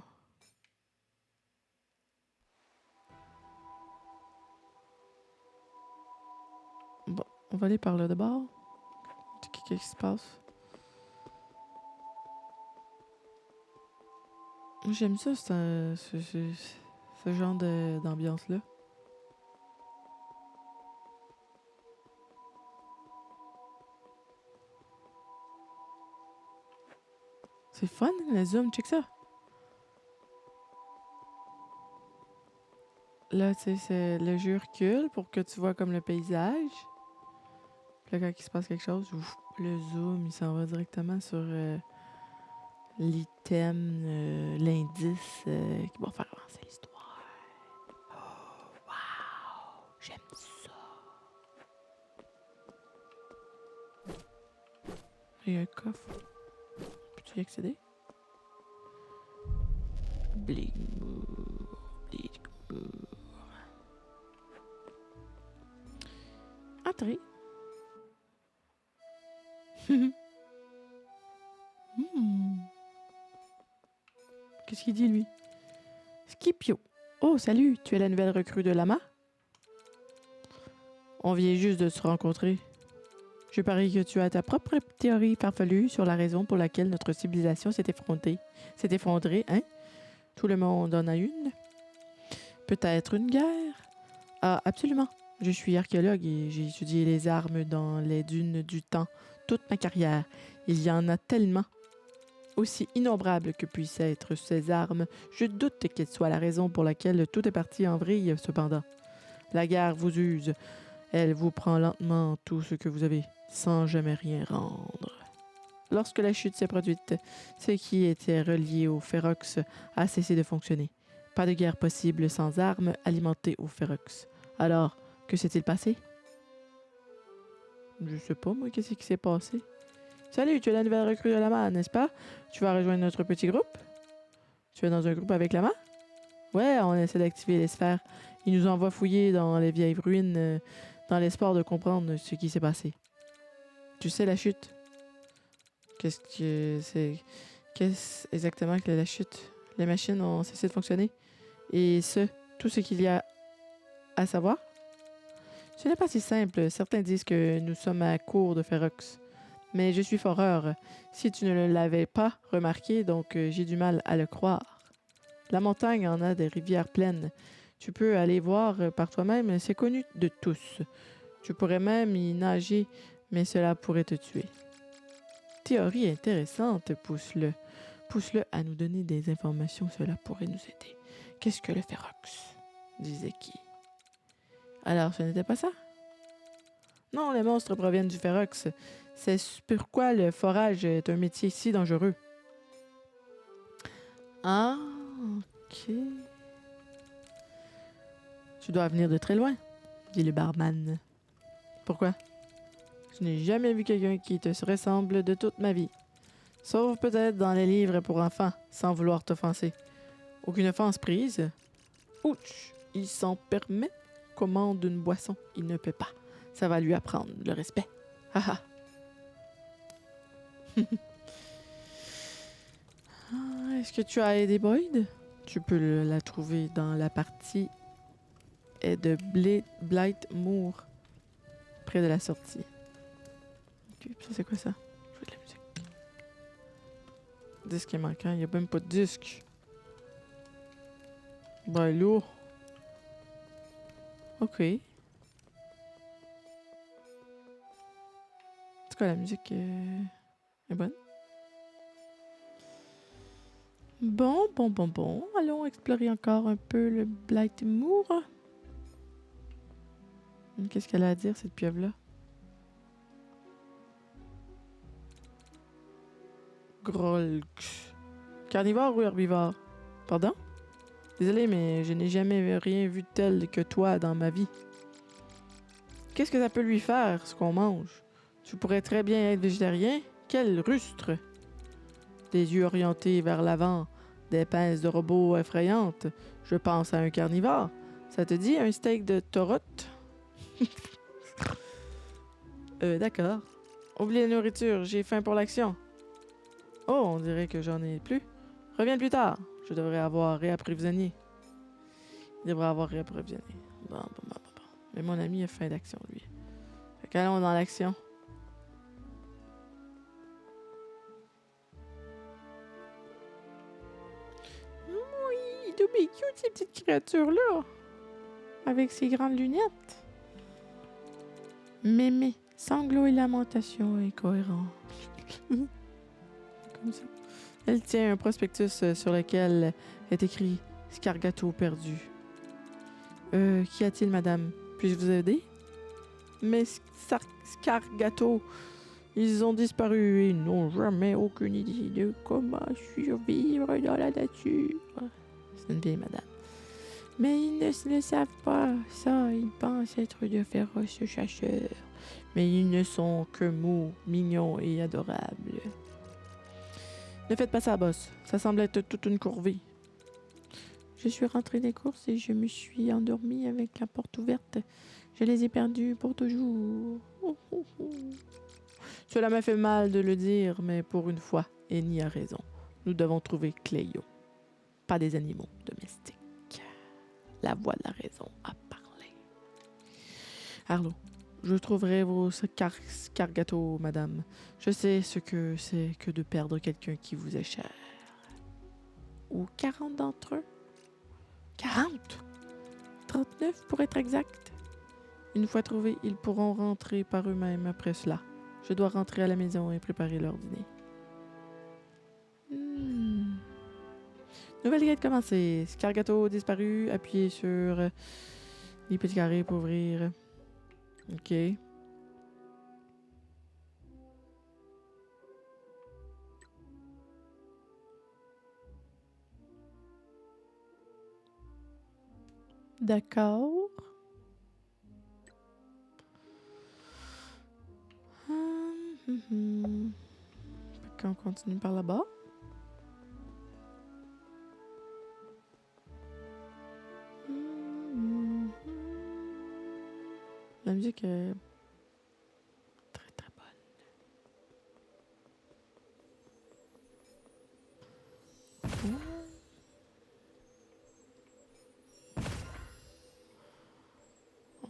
A: Bon, on va aller par là de bord. Qu'est-ce qui se passe? Moi, j'aime ça, ce genre d'ambiance-là. C'est fun, le zoom, check ça. Là, tu sais, le jeu recule pour que tu vois comme le paysage. Puis là, quand il se passe quelque chose, ouf, le zoom, il s'en va directement sur l'item, l'indice qui va faire avancer l'histoire. Oh, wow! J'aime ça. Il y a un coffre. Peux-tu y accéder? Bligmour, Bligmour. Entrer. Hmm. Qu'est-ce qu'il dit, lui? Scipio. Oh, salut, tu es la nouvelle recrue de Lama? On vient juste de se rencontrer. Je parie que tu as ta propre théorie farfelue sur la raison pour laquelle notre civilisation s'est effondrée. S'est effondrée, hein? Tout le monde en a une? Peut-être une guerre? Ah, absolument. Je suis archéologue et j'ai étudié les armes dans les dunes du temps toute ma carrière. Il y en a tellement. Aussi innombrables que puissent être ces armes, je doute qu'elles soient la raison pour laquelle tout est parti en vrille, cependant. La guerre vous use. Elle vous prend lentement tout ce que vous avez, sans jamais rien rendre. Lorsque la chute s'est produite, ce qui était relié au Ferox a cessé de fonctionner. Pas de guerre possible sans armes alimentées au Ferox. Alors, que s'est-il passé? Je sais pas, moi, qu'est-ce qui s'est passé? Salut, tu es la nouvelle recrue de Lama, n'est-ce pas? Tu vas rejoindre notre petit groupe? Tu es dans un groupe avec Lama? Ouais, on essaie d'activer les sphères. Il nous envoie fouiller dans les vieilles ruines dans l'espoir de comprendre ce qui s'est passé. Tu sais, la chute? Qu'est-ce que c'est? Qu'est-ce exactement que la chute? Les machines ont cessé de fonctionner. Et tout ce qu'il y a à savoir? Ce n'est pas si simple. Certains disent que nous sommes à court de Ferox. Mais je suis foreur. Si tu ne l'avais pas remarqué, donc j'ai du mal à le croire. La montagne en a des rivières pleines. Tu peux aller voir par toi-même, c'est connu de tous. Tu pourrais même y nager, mais cela pourrait te tuer. Théorie intéressante, pousse-le. Pousse-le à nous donner des informations, cela pourrait nous aider. Qu'est-ce que le Ferox? Disait qui? Alors, ce n'était pas ça? Non, les monstres proviennent du Ferox. C'est pourquoi le forage est un métier si dangereux. Ah, ok. Tu dois venir de très loin, dit le barman. Pourquoi? Je n'ai jamais vu quelqu'un qui te ressemble de toute ma vie. Sauf peut-être dans les livres pour enfants, sans vouloir t'offenser. Aucune offense prise. Ouch! Il s'en permet. Commande une boisson. Il ne peut pas. Ça va lui apprendre le respect. Haha. Est-ce que tu as aidé Boyd? Tu peux la trouver dans la partie de Blightmoor, près de la sortie. Okay, ça c'est quoi ça? Je veux de la musique. Disque est manquant, il n'y a même pas de disque. Ben lourd. Ok. En tout cas, la musique est bonne. Bon. Allons explorer encore un peu le Blightmoor. Qu'est-ce qu'elle a à dire, cette pieuvre-là? Grolx. Carnivore ou herbivore? Pardon? Désolé, mais je n'ai jamais rien vu tel que toi dans ma vie. Qu'est-ce que ça peut lui faire, ce qu'on mange? Tu pourrais très bien être végétarien. Quel rustre! Des yeux orientés vers l'avant, des pinces de robot effrayantes. Je pense à un carnivore. Ça te dit un steak de torotte? D'accord. Oublie la nourriture, j'ai faim pour l'action. Oh, on dirait que j'en ai plus. Reviens plus tard. Je devrais avoir réapprovisionné. Il devrait avoir réapprovisionné. Bon. Mais mon ami a faim d'action, lui. Fait qu'allons dans l'action. Oui, il est cute, ces petites créatures-là. Avec ses grandes lunettes. Mémé, sanglots et lamentations incohérents. Comme ça. Elle tient un prospectus sur lequel est écrit « Scargato perdu ». Qu'y a-t-il, madame? Puis-je vous aider? Mais Scargato, ils ont disparu et ils n'ont jamais aucune idée de comment survivre dans la nature. C'est une vieille madame. Mais ils ne le savent pas, ça. Ils pensent être de féroces chasseurs. Mais ils ne sont que mous, mignons et adorables. Ne faites pas ça, boss. Ça semble être toute une corvée. Je suis rentrée des courses et je me suis endormie avec la porte ouverte. Je les ai perdus pour toujours. Cela m'a fait mal de le dire, mais pour une fois, Annie a raison. Nous devons trouver Cléo. pas des animaux domestiques. La voix de la raison a parlé. Arlo, je trouverai vos scargatos, madame. Je sais ce que c'est que de perdre quelqu'un qui vous est cher. Ou 40 d'entre eux. 40? 39 pour être exact. Une fois trouvés, ils pourront rentrer par eux-mêmes après cela. Je dois rentrer à la maison et préparer leur dîner. Nouvelle quête commencée. Scargato disparu. Appuyez sur les petits carrés pour ouvrir. OK. D'accord. On continue par là-bas. La musique est très très bonne.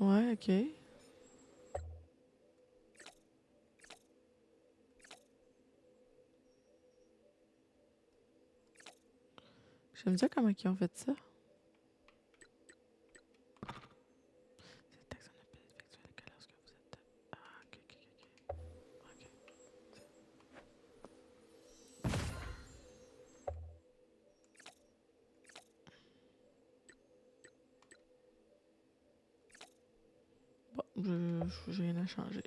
A: Ouais, ok. J'aime bien comment ils ont fait ça. Cette action ne peut être effectuée que lorsque vous êtes... Ah, ok. Bon, j'ai rien à changer.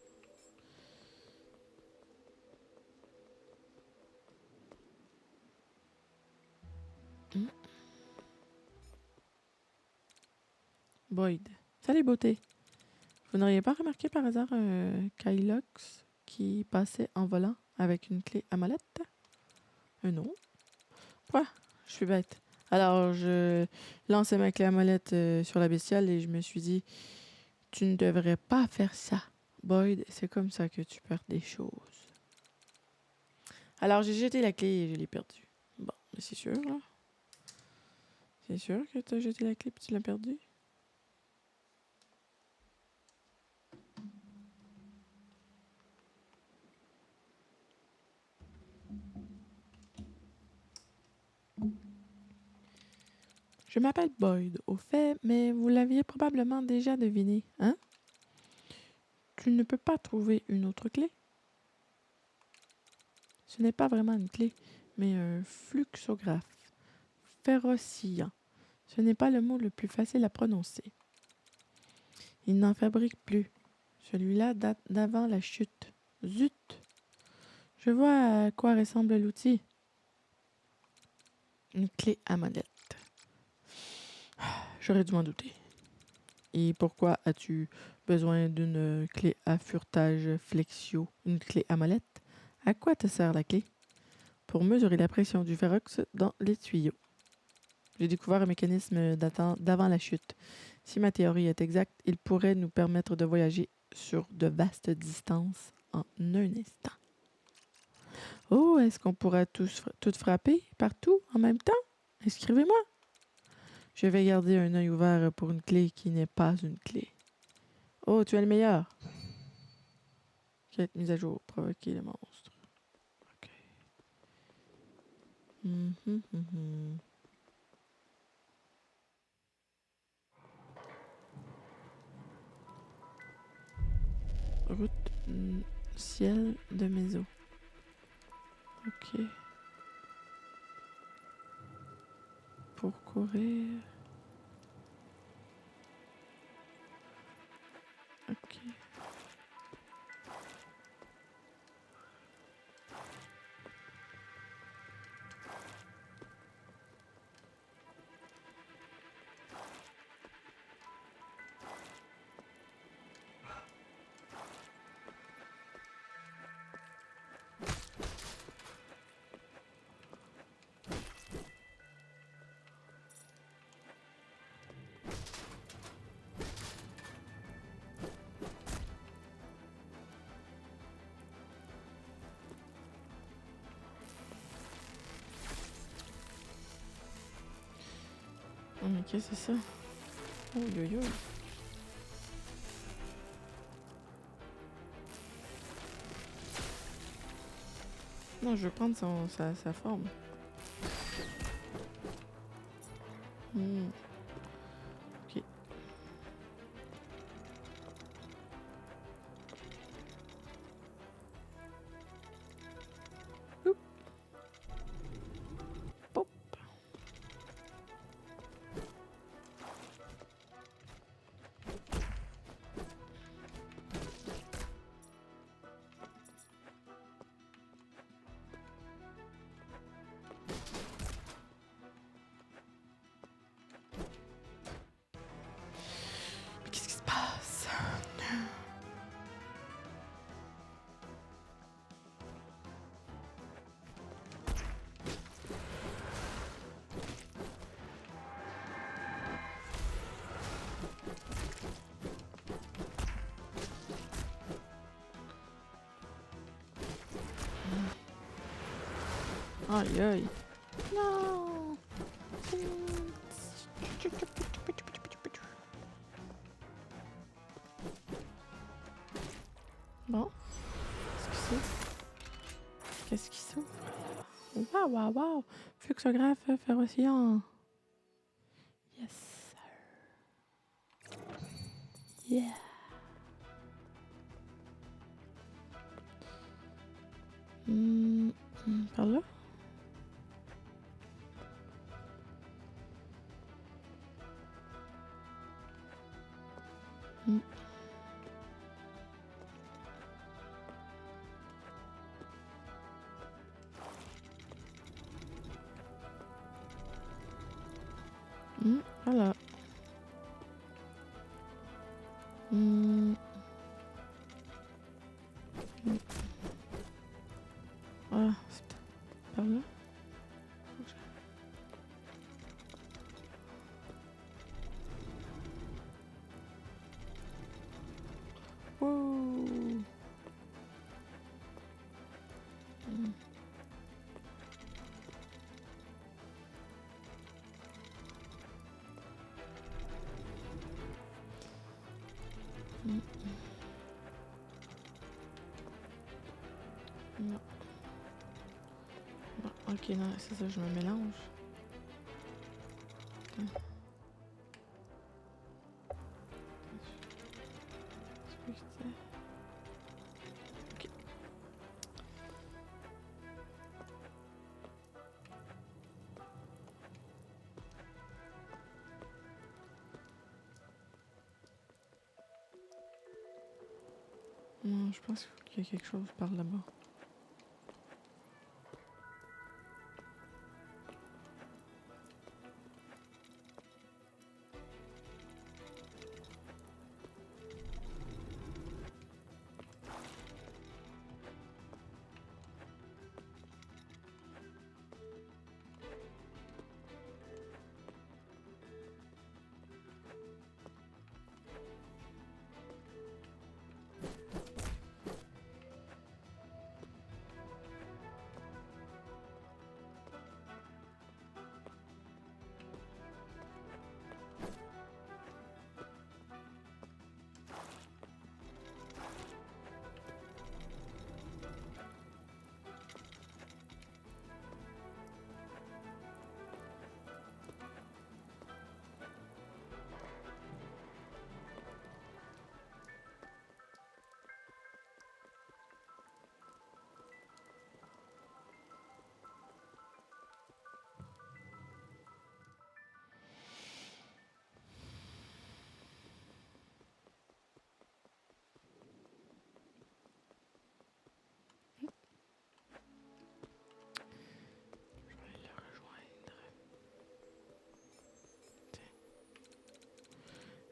A: Boyd. Salut, beauté. Vous n'auriez pas remarqué par hasard un Kylox qui passait en volant avec une clé à molette? Non. Quoi? Je suis bête. Alors, je lançais ma clé à molette sur la bestiole et je me suis dit, tu ne devrais pas faire ça. Boyd, c'est comme ça que tu perds des choses. Alors, j'ai jeté la clé et je l'ai perdue. Bon, mais c'est sûr, là. C'est sûr que tu as jeté la clé et tu l'as perdue? Je m'appelle Boyd, au fait, mais vous l'aviez probablement déjà deviné, hein? Tu ne peux pas trouver une autre clé? Ce n'est pas vraiment une clé, mais un fluxographe. Férocillant. Ce n'est pas le mot le plus facile à prononcer. Il n'en fabrique plus. Celui-là date d'avant la chute. Zut! Je vois à quoi ressemble l'outil. Une clé à molette. J'aurais dû m'en douter. Et pourquoi as-tu besoin d'une clé à furetage flexio, une clé à molette? À quoi te sert la clé? Pour mesurer la pression du Ferox dans les tuyaux. J'ai découvert un mécanisme datant d'avant la chute. Si ma théorie est exacte, il pourrait nous permettre de voyager sur de vastes distances en un instant. Oh, est-ce qu'on pourra tout frapper partout en même temps? Inscrivez-moi! Je vais garder un œil ouvert pour une clé qui n'est pas une clé. Oh, tu es le meilleur! Quête mise à jour. Provoquer le monstre. OK. Route ciel de Méso. OK. Pour courir. OK. c'est ça. Oh, yo, yo. Non, je veux prendre sa forme. Ok. Oup. Pop. Qu'est-ce qui se passe? Aïe aïe. Non. Bon. Qu'est-ce qui s'ouvre? Waouh, waouh, waouh. Fluxographe ferrocyan. Yes, sir. Yeah. Par là? Voilà. Ah, c'est par là. Wow. Non. Non. Ok, non, c'est ça, je me mélange. Ok. Non, je pense qu'il y a quelque chose par là-bas.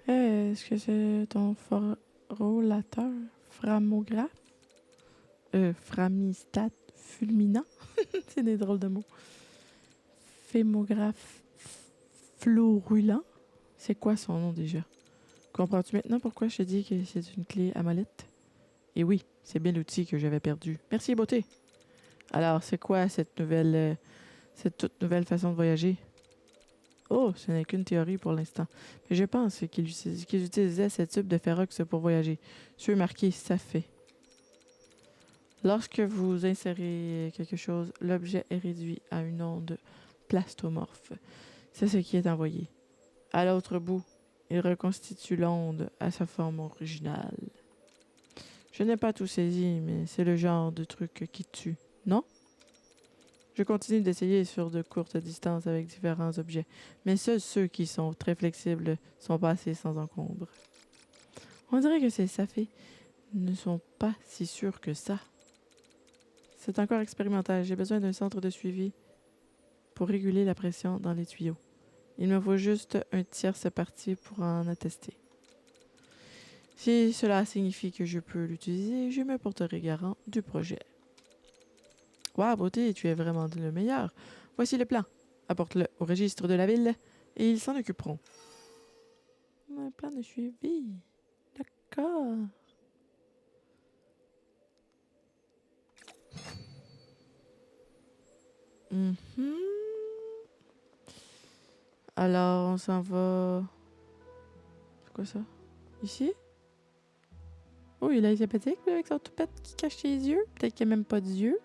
A: Est-ce que c'est ton frôlateur framographe? Framistat fulminant? C'est des drôles de mots. Fémographe florulant? C'est quoi son nom déjà? Comprends-tu maintenant pourquoi je te dis que c'est une clé à molette? Et oui, c'est bien l'outil que j'avais perdu. Merci, beauté! Alors, c'est quoi cette toute nouvelle façon de voyager? Oh, ce n'est qu'une théorie pour l'instant. Mais je pense qu'ils utilisaient ce type de Ferox pour voyager. Ceux marqués, ça fait. Lorsque vous insérez quelque chose, l'objet est réduit à une onde plastomorphe. C'est ce qui est envoyé. À l'autre bout, il reconstitue l'onde à sa forme originale. Je n'ai pas tout saisi, mais c'est le genre de truc qui tue, non? Je continue d'essayer sur de courtes distances avec différents objets, mais seuls ceux qui sont très flexibles sont passés sans encombre. On dirait que ces safés ne sont pas si sûrs que ça. C'est encore expérimental. J'ai besoin d'un centre de suivi pour réguler la pression dans les tuyaux. Il me faut juste un tierce partie pour en attester. Si cela signifie que je peux l'utiliser, je me porterai garant du projet. Waouh, beauté, tu es vraiment le meilleur. Voici le plan. Apporte-le au registre de la ville et ils s'en occuperont. Un plan de suivi. D'accord. Mhm. Alors, on s'en va... C'est quoi ça? Ici? Oh, il est sympathique, là, avec son toupette qui cache ses yeux. Peut-être qu'il n'y a même pas d'yeux.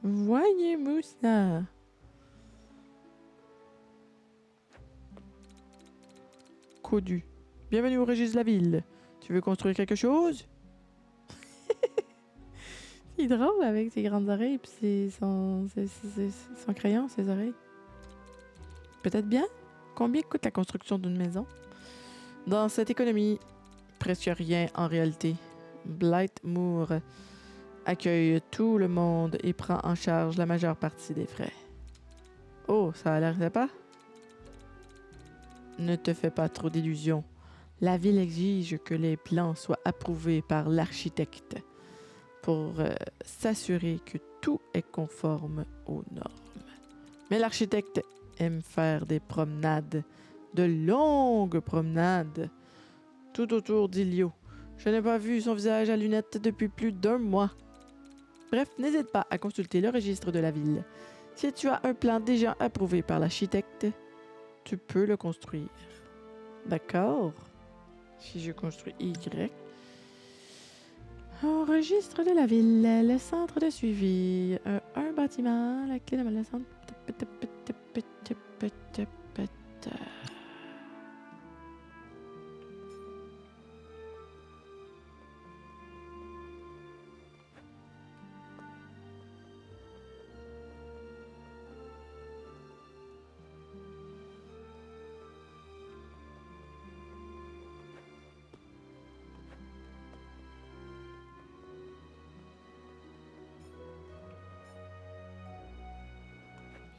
A: Voyez-moi ça. Codu. Bienvenue au registre de la ville. Tu veux construire quelque chose? C'est drôle avec ses grandes oreilles et son crayon, ses oreilles. Peut-être bien? Combien coûte la construction d'une maison? Dans cette économie, presque rien en réalité. Blightmoor accueille tout le monde et prend en charge la majeure partie des frais. Oh, ça a l'air sympa? Ne te fais pas trop d'illusions. La ville exige que les plans soient approuvés par l'architecte pour s'assurer que tout est conforme aux normes. Mais l'architecte aime faire des promenades, de longues promenades, tout autour d'Ilio. Je n'ai pas vu son visage à lunettes depuis plus d'1 mois. Bref, n'hésite pas à consulter le registre de la ville. Si tu as un plan déjà approuvé par l'architecte, tu peux le construire. D'accord? Si je construis Y. Au registre de la ville, le centre de suivi, un bâtiment, la clé de le centre.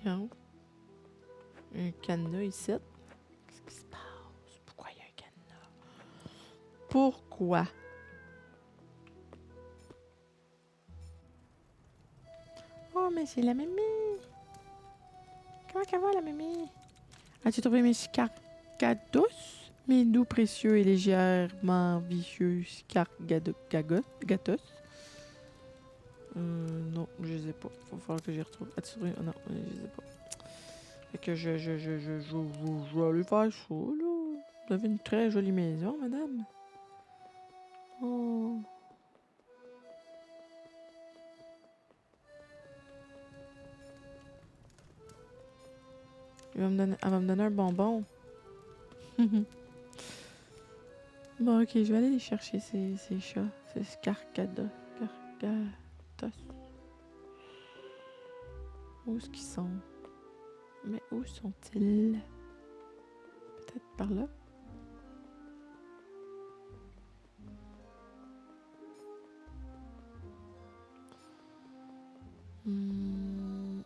A: Bien. Un cadenas ici. Qu'est-ce qui se passe? Pourquoi il y a un cadenas? Pourquoi? Oh, mais c'est la mémie. Comment qu'elle va, la mémie? As-tu trouvé mes scargados? Mes doux, précieux et légèrement vicieux scargados? Non, je les ai pas. Faut falloir que j'y retrouve. As-tu trouvé? Oh, non, je les ai pas. Fait que je vais aller faire ça, là. Vous avez une très jolie maison, madame. Oh. Elle va me donner un bonbon. Bon, ok, je vais aller les chercher, ces chats. Ces scargados. Où est-ce qu'ils sont? Mais où sont-ils? Peut-être par là? Hmm.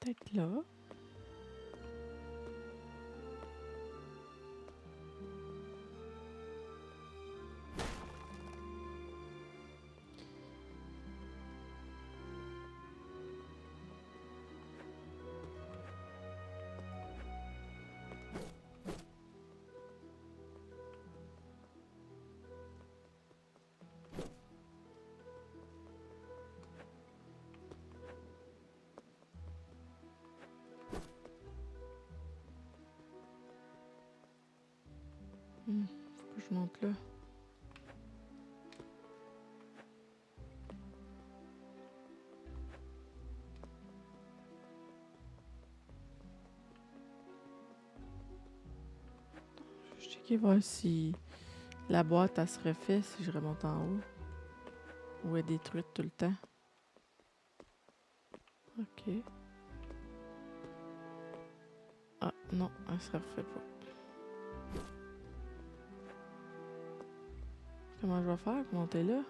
A: Peut-être là. Faut que je monte là. Je vais checker voir si la boîte, elle se refait si je remonte en haut. Ou elle est détruite tout le temps. Ok. Ah, non, elle se refait pas. Comment je vais faire pour monter là?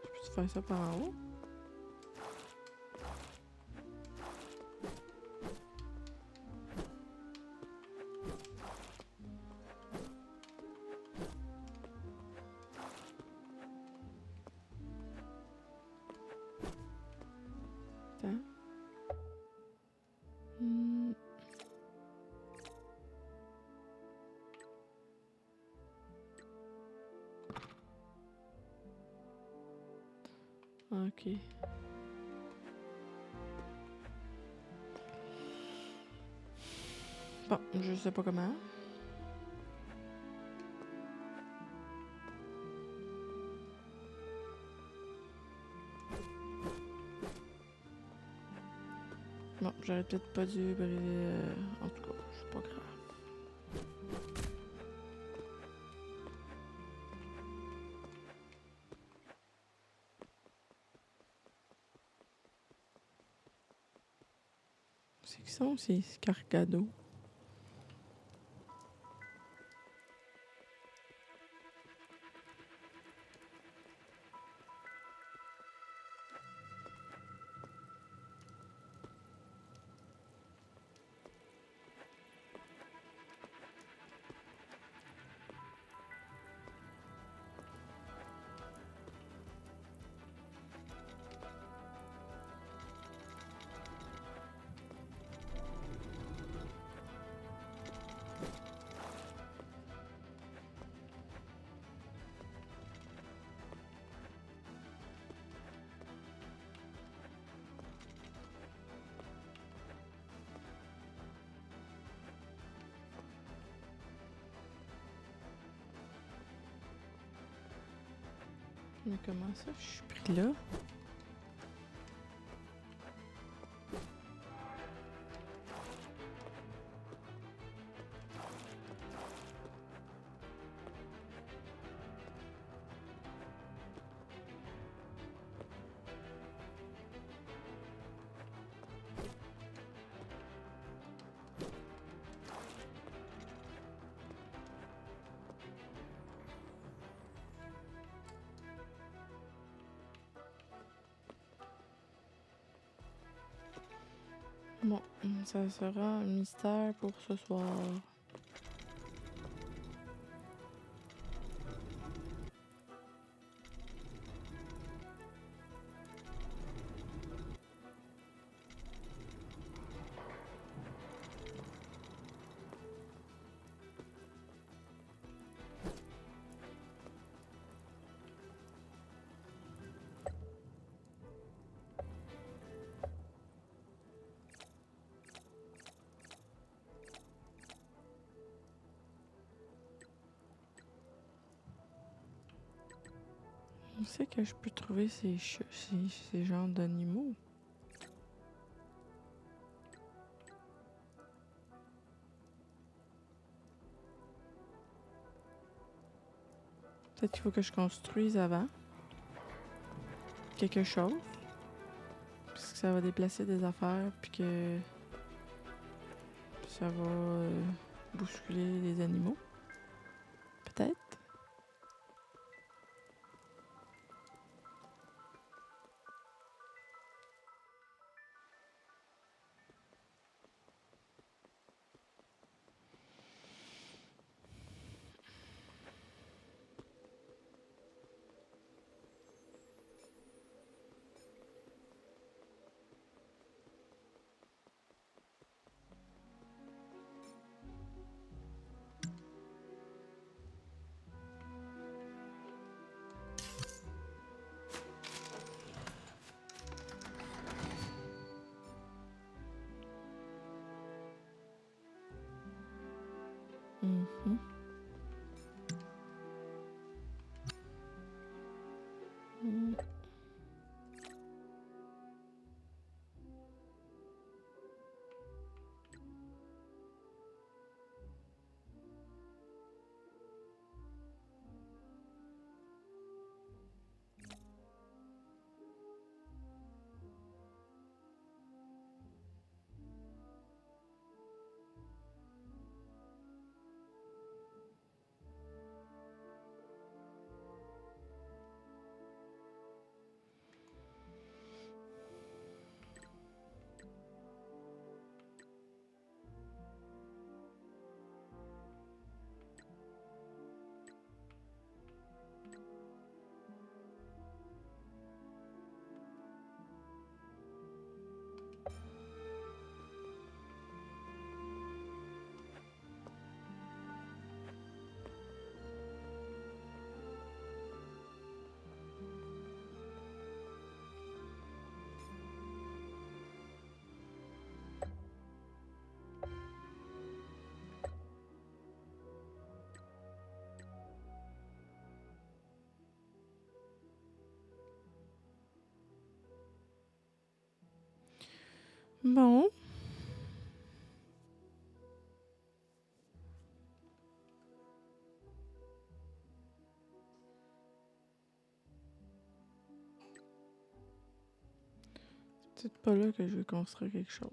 A: Je peux-tu faire ça par en haut? Attends. Hmm. Ok. Bon, je sais pas comment. Bon, j'aurais peut-être pas dû briser. En tout cas, c'est pas grave. C'est qui sont ces cargados? Mais comment ça, je suis pris là? Bon, ça sera un mystère pour ce soir. Où c'est que je peux trouver ces genres d'animaux? Peut-être qu'il faut que je construise avant quelque chose. Parce que ça va déplacer des affaires, puis que ça va bousculer les animaux. Peut-être. Mhm. Mm. Bon. C'est peut-être pas là que je vais construire quelque chose.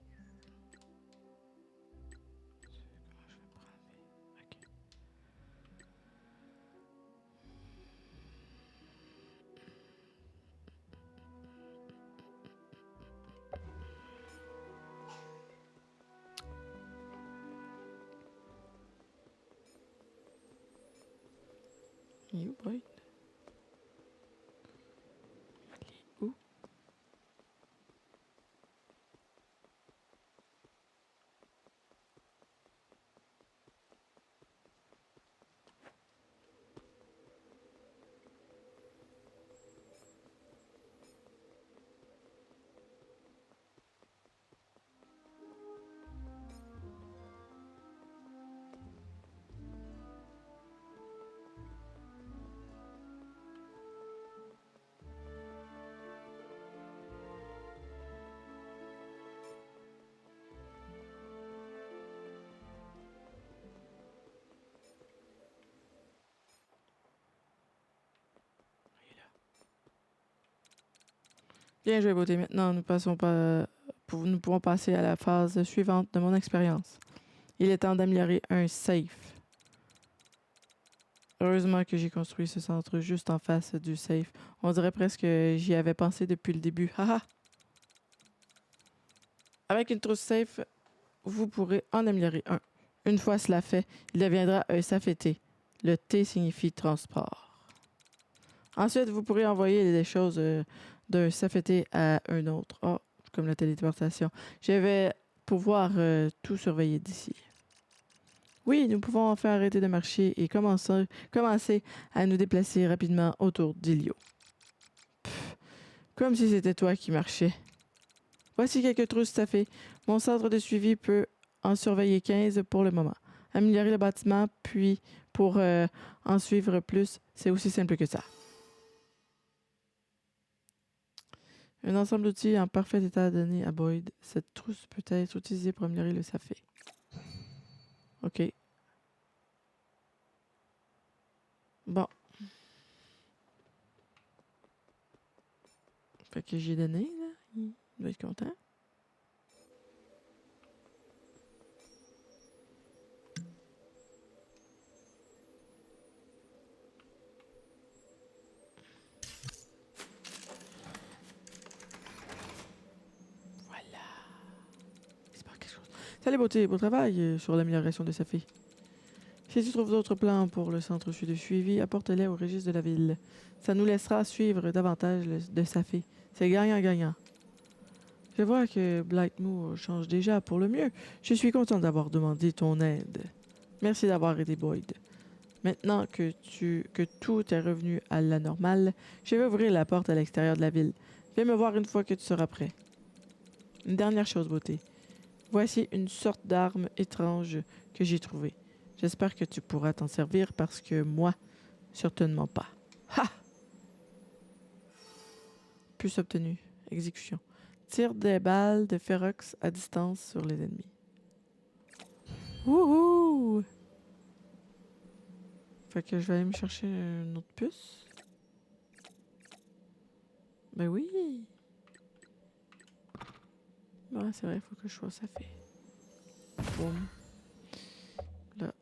A: Je vais prendre. Ok. You boy. Où? Bien joué, beauté. Maintenant, nous pourrons passer à la phase suivante de mon expérience. Il est temps d'améliorer un safe. Heureusement que j'ai construit ce centre juste en face du safe. On dirait presque que j'y avais pensé depuis le début. Haha! Avec une trousse safe, vous pourrez en améliorer un. Une fois cela fait, il deviendra un safeté. Le T signifie transport. Ensuite, vous pourrez envoyer des choses d'un safeté à un autre. Oh, comme la téléportation. Je vais pouvoir tout surveiller d'ici. Oui, nous pouvons enfin arrêter de marcher et commencer à nous déplacer rapidement autour d'Ilio. Comme si c'était toi qui marchais. Voici quelques trousses staffées. Mon centre de suivi peut en surveiller 15 pour le moment. Améliorer le bâtiment, puis pour en suivre plus, c'est aussi simple que ça. Un ensemble d'outils en parfait état donné à Boyd. Cette trousse peut être utilisée pour améliorer le safé. OK. Bon. Fait que j'ai donné, là. Il doit être content. Voilà. C'est pas quelque chose. Salut, beauté. Beau travail sur l'amélioration de Safé. Si tu trouves d'autres plans pour le centre de suivi, apporte-les au registre de la ville. Ça nous laissera suivre davantage de Safé. C'est gagnant-gagnant. Je vois que Blightmoor change déjà pour le mieux. Je suis content d'avoir demandé ton aide. Merci d'avoir aidé Boyd. Maintenant que tout est revenu à la normale, je vais ouvrir la porte à l'extérieur de la ville. Viens me voir une fois que tu seras prêt. Une dernière chose, beauté. Voici une sorte d'arme étrange que j'ai trouvée. J'espère que tu pourras t'en servir parce que moi, certainement pas. Ha! Plus obtenu. Exécution. Tire des balles de Ferox à distance sur les ennemis. Wouhou! Fait que je vais aller me chercher une autre puce. Ben oui! Ouais, c'est vrai, il faut que je sois ça fait. Boum. Là.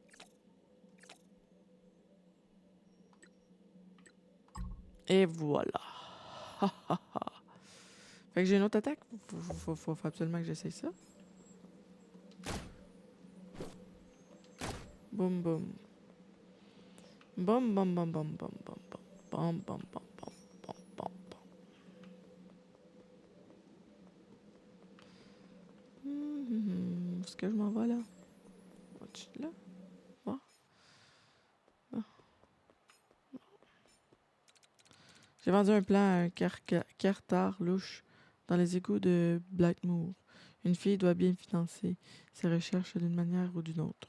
A: Et voilà. Fait que j'ai une autre attaque. Faut absolument que j'essaye ça. Boum, boum. Bom, bom, bom, bom, bom, bom, bom. Bom, bom, bom, bom, bom, bom, bom. Où est-ce que je m'en vais, là? Là? Bon. Bon. J'ai vendu un plan à un cartard louche dans les égouts de Blackmoor. Une fille doit bien financer ses recherches d'une manière ou d'une autre.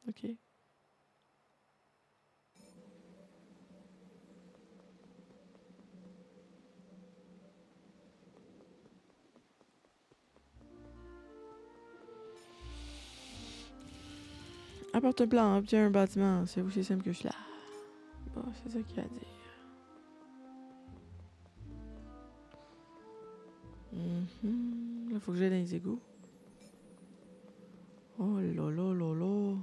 A: OK. Apporte un plan, obtiens un bâtiment. C'est aussi simple que cela. Bon, c'est ça qu'il y a à dire. Là, faut que j'aille dans les égouts. Oh là là là là.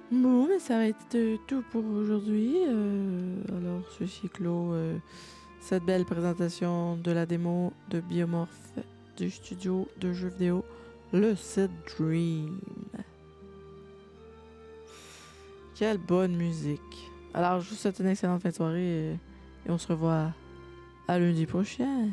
A: Bon, mais ça va être tout pour aujourd'hui. Alors, ceci clôt cette belle présentation de la démo de Biomorph du studio de jeux vidéo Lucid Dream. Quelle bonne musique. Alors, je vous souhaite une excellente fin de soirée et on se revoit à lundi prochain.